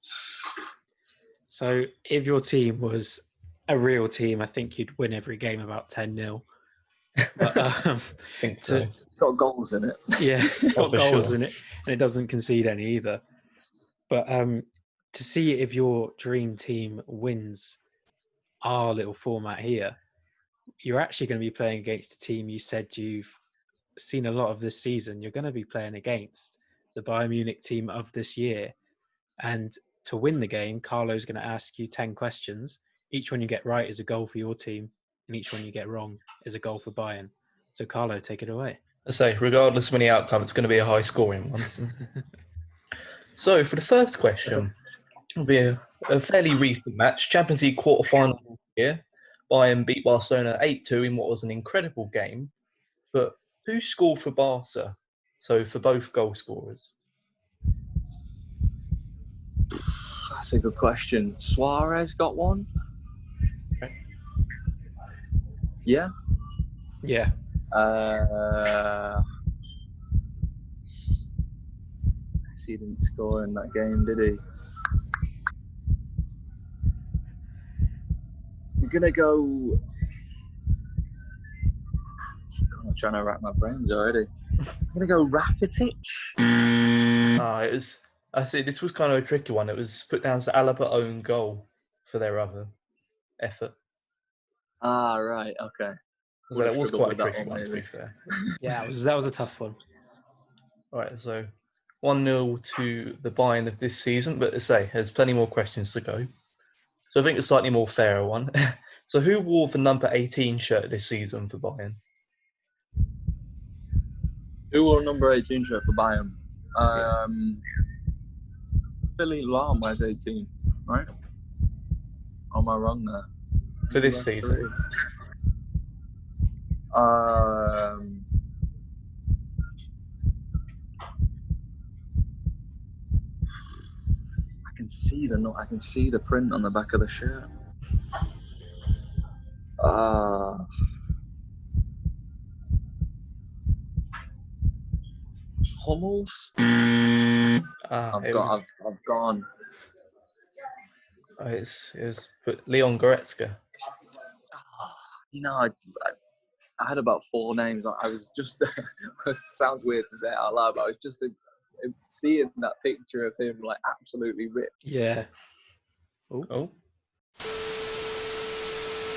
So if your team was a real team, I think you'd win every game about 10-0. But, I think so. It's got goals in it. Yeah, it's got for goals sure. in it, and it doesn't concede any either. But to see if your dream team wins our little format here, you're actually going to be playing against a team you said you've seen a lot of this season. You're going to be playing against the Bayern Munich team of this year. And to win the game, Carlo's going to ask you 10 questions. Each one you get right is a goal for your team, and each one you get wrong is a goal for Bayern. So Carlo, take it away. I say, regardless of any outcome, it's going to be a high-scoring one. So for the first question, it'll be a fairly recent match, Champions League quarter-final here. Bayern beat Barcelona 8-2 in what was an incredible game. But who scored for Barca? So for both goal scorers. That's a good question. Suarez got one? Okay. Yeah? Yeah. He didn't score in that game, did he? I'm going to go... I'm trying to rack my brains already. I'm going to go Rakitic. I see, this was kind of a tricky one. It was put down as Alaba own goal for their other effort. Ah, right, okay. So that was quite a tricky one, one, to be fair. Yeah, that was a tough one. All right, so 1-0 to the Bayern of this season, but as I say, there's plenty more questions to go. So I think a slightly more fairer one. So who wore the number 18 shirt this season for Bayern? Who wore number 18 shirt for Bayern? Philly Lahm wears 18, right? Or am I wrong there? For this season? I can see the print on the back of the shirt. Hummels? I've gone. It was put Leon Goretzka. You know, I had about 4 names. I was just, it sounds weird to say it out loud, but I was just seeing that picture of him like absolutely ripped. Yeah. Oh.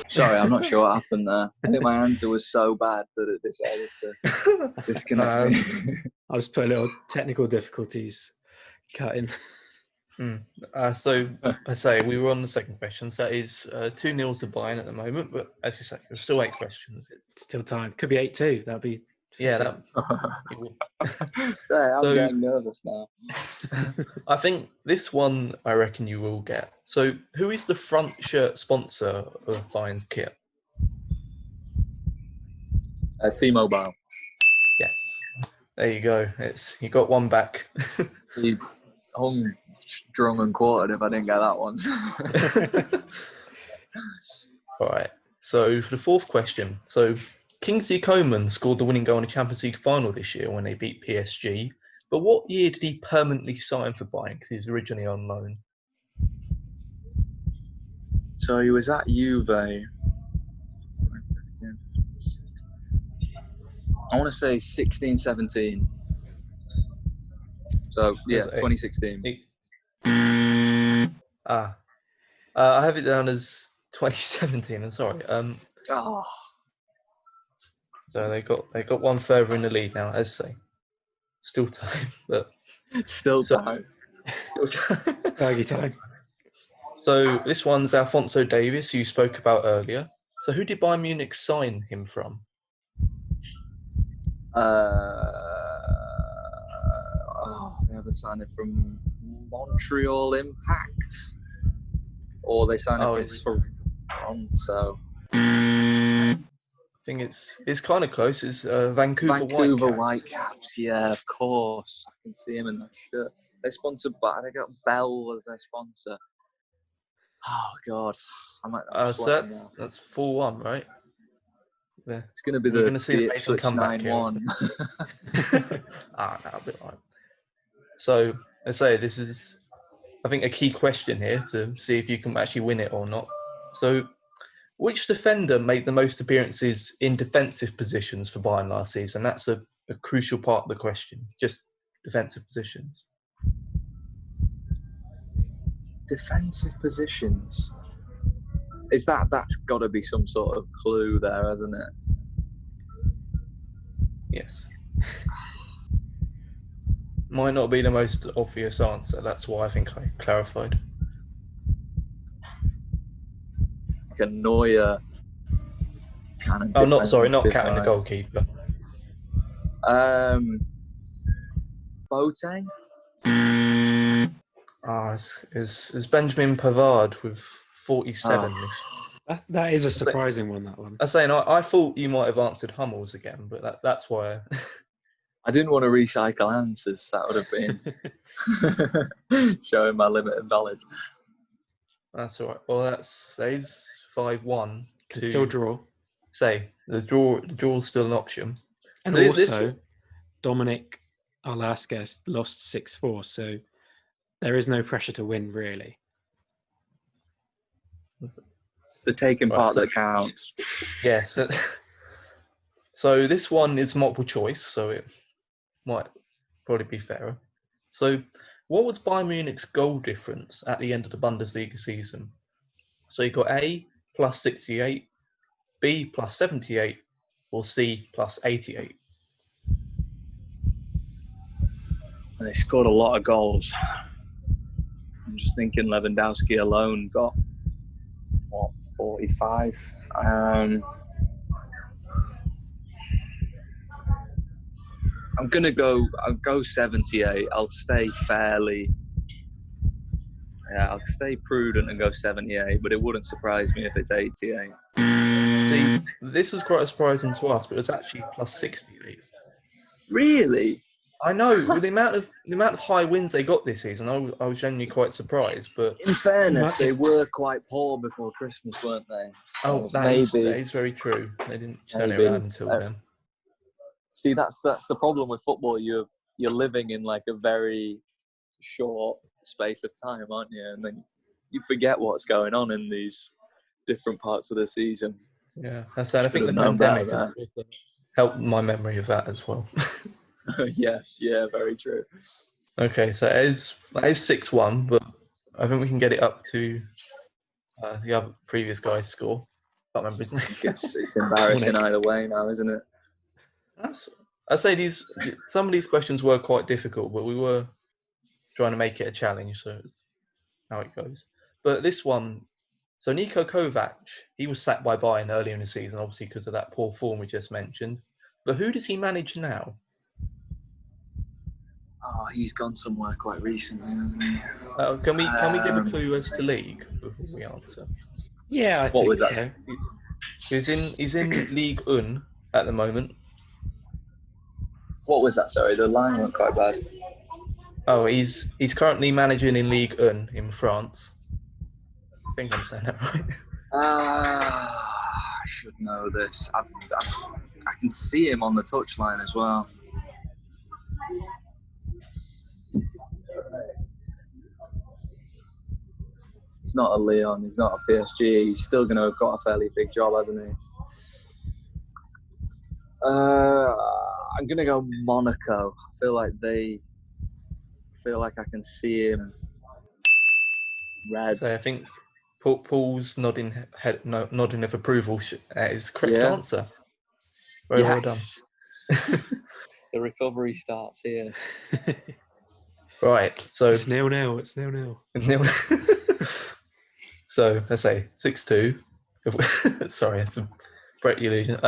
Sorry, I'm not sure what happened there. I think my answer was so bad that it decided to disconnect me. I'll just put a little technical difficulties cut in. So I say we were on the second question. So that is 2-0 to Bayern at the moment, but as you say, there's still 8 questions. It's still time. Could be 8-2. That'd be Sorry, I'm getting nervous now. I think this one I reckon you will get. So who is the front shirt sponsor of Bayern's kit? T-Mobile. Yes. There you go. You got one back. He hung strung and quartered if I didn't get that one. All right. So for the fourth question, so Kingsley Coman scored the winning goal in the Champions League final this year when they beat PSG. But what year did he permanently sign for Bayern? Because he was originally on loan. So he was at Juve. I want to say 16-17. So, yeah, 2016. I have it down as 2017. I'm sorry. So they got one further in the lead now, as I say. Still time, but time. Fergie time. So this one's Alphonso Davies, who you spoke about earlier. So who did Bayern Munich sign him from? They have signed it from Montreal Impact, or they signed him for Toronto. I think it's kind of close. It's Vancouver Whitecaps. Whitecaps. Yeah, of course. I can see him in that shirt. They're sponsored by. They got Bell as their sponsor. Oh God, so that's 4-1, right? Yeah. It's going to be We're going to see the Mason comeback 9-1. That'll be right. So I say this is, I think, a key question here to see if you can actually win it or not. So, which defender made the most appearances in defensive positions for Bayern last season? That's a crucial part of the question. Just defensive positions. Defensive positions. That's got to be some sort of clue there, hasn't it? Yes. Might not be the most obvious answer. That's why I think I clarified. Like a Neuer kind of. Not counting the goalkeeper. Boateng. It's Benjamin Pavard with 47. That is a surprising one, that one. I was saying, I thought you might have answered Hummels again, but that's why. I didn't want to recycle answers. That would have been showing my limited knowledge. That's all right. Well, that's 5-1. Can still draw. Say, the draw's still an option. And so also, Dominic, our last guest, lost 6-4, so there is no pressure to win, really. The taking part that counts. Yes. So this one is multiple choice, so it might probably be fairer. So what was Bayern Munich's goal difference at the end of the Bundesliga season? So you got A plus 68, B plus 78, or C plus 88. And they scored a lot of goals. I'm just thinking Lewandowski alone got, 45? I'll go 78. I'll stay prudent and go 78, but it wouldn't surprise me if it's 88. See, this was quite surprising to us, but it was actually plus 68. Really? I know, with the amount of high wins they got this season, I was genuinely quite surprised. But in fairness, they were quite poor before Christmas, weren't they? Oh, that is very true. They didn't turn it around until then. See, that's the problem with football. You're living in like a very short space of time, aren't you? And then you forget what's going on in these different parts of the season. Yeah, that's sad. I think the pandemic has helped my memory of that as well. Yeah, very true. Okay, so that is 6-1, but I think we can get it up to the other previous guy's score. Can't remember his name. It's embarrassing either way now, isn't it? I say some of these questions were quite difficult, but we were trying to make it a challenge, so it's how it goes. But this one, so Niko Kovac, he was sacked by Bayern earlier in the season, obviously because of that poor form we just mentioned. But who does he manage now? Oh, he's gone somewhere quite recently, hasn't he? Can we give a clue as to league before we answer? Yeah, I think so. He's in Ligue 1 at the moment. What was that? Sorry, the line went quite bad. Oh, he's currently managing in Ligue 1 in France. I think I'm saying that right. I should know this. I can see him on the touchline as well. He's not a Lyon, he's not a PSG. He's still going to have got a fairly big job, hasn't he? I'm going to go Monaco. I feel like I can see him. Red. So I think Paul's nodding of approval is correct answer. Very well done. The recovery starts here. Right, so it's 0-0. It's 0-0. So let's say 6-2. Sorry, it's a break the illusion.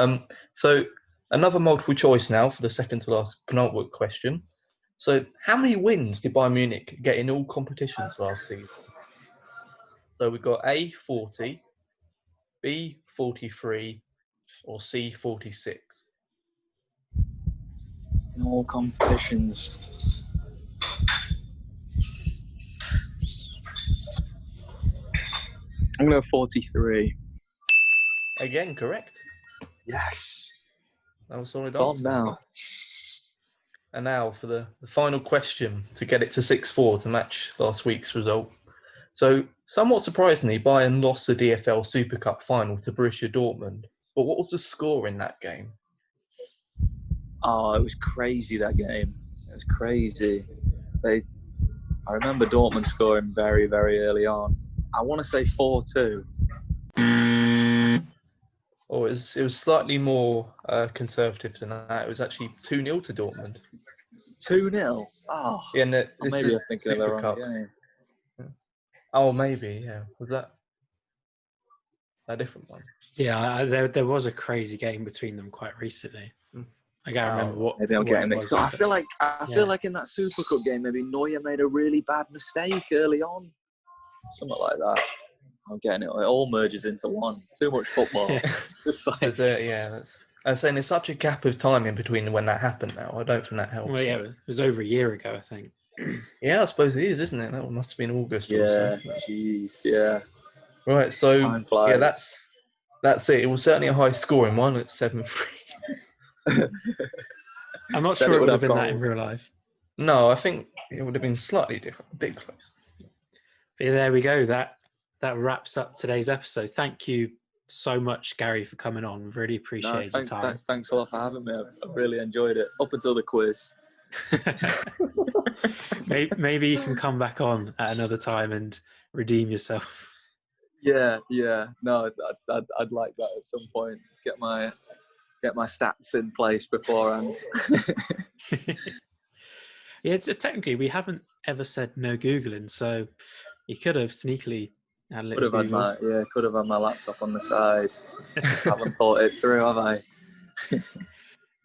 So another multiple choice now for the second to last penultimate question. So, how many wins did Bayern Munich get in all competitions last season? So, we've got A, 40, B, 43, or C, 46. In all competitions. I'm going to go 43. Again, correct. Yes. That was solid It's on answer. now. And now for the final question to get it to 6-4 to match last week's result. So, somewhat surprisingly, Bayern lost the DFL Super Cup final to Borussia Dortmund. But what was the score in that game? Oh, it was crazy, that game. It was crazy. I remember Dortmund scoring very, very early on. I want to say 4-2. Oh, it was slightly more conservative than that. It was actually 2-0 to Dortmund. 2-0? Oh, Yeah, and maybe I'm thinking of the wrong game. Oh, maybe, yeah. Was that a different one? Yeah, there was a crazy game between them quite recently. I can't remember what. Maybe I'm getting mixed up. I feel like in that Super Cup game, maybe Neuer made a really bad mistake early on. Something like that. I'm getting it. It all merges into one. Too much football. It's just like... I'm saying there's such a gap of time in between when that happened now. I don't think that helps. Well, yeah, it was over a year ago, I think. Yeah, I suppose it is, isn't it? That must have been August or so. Jeez, yeah. Right, so Time flies. yeah, that's it. It was certainly a high scoring one at 7-3. I'm not sure it would have been that in real life. No, I think it would have been slightly different, a bit close. But yeah, there we go. That wraps up today's episode. Thank you so much, Gary, for coming on. Really appreciate your time. Thanks a lot for having me. I really enjoyed it. Up until the quiz. Maybe you can come back on at another time and redeem yourself. Yeah. No, I'd like that at some point. Get my stats in place beforehand. Yeah, technically we haven't ever said no Googling, so you could have sneakily had a little could have had my laptop on the side. Haven't thought it through, have I?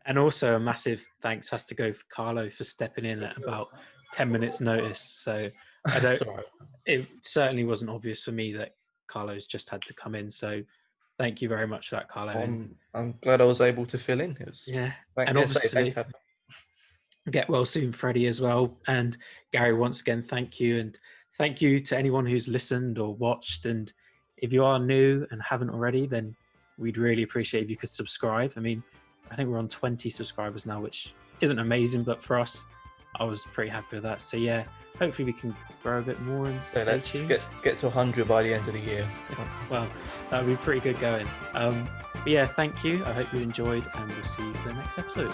And also a massive thanks has to go for Carlo for stepping in at about 10 minutes notice. So it certainly wasn't obvious for me that Carlo's just had to come in. So thank you very much for that, Carlo. I'm glad I was able to fill in. And obviously get well soon, Freddie, as well. And Gary, once again, thank you. And thank you to anyone who's listened or watched. And if you are new and haven't already, then we'd really appreciate if you could subscribe. I mean, I think we're on 20 subscribers now, which isn't amazing, but for us, I was pretty happy with that. So yeah, hopefully we can grow a bit more and let's get to 100 by the end of the year. Well, that would be pretty good going. But yeah, thank you. I hope you enjoyed, and we'll see you for the next episode.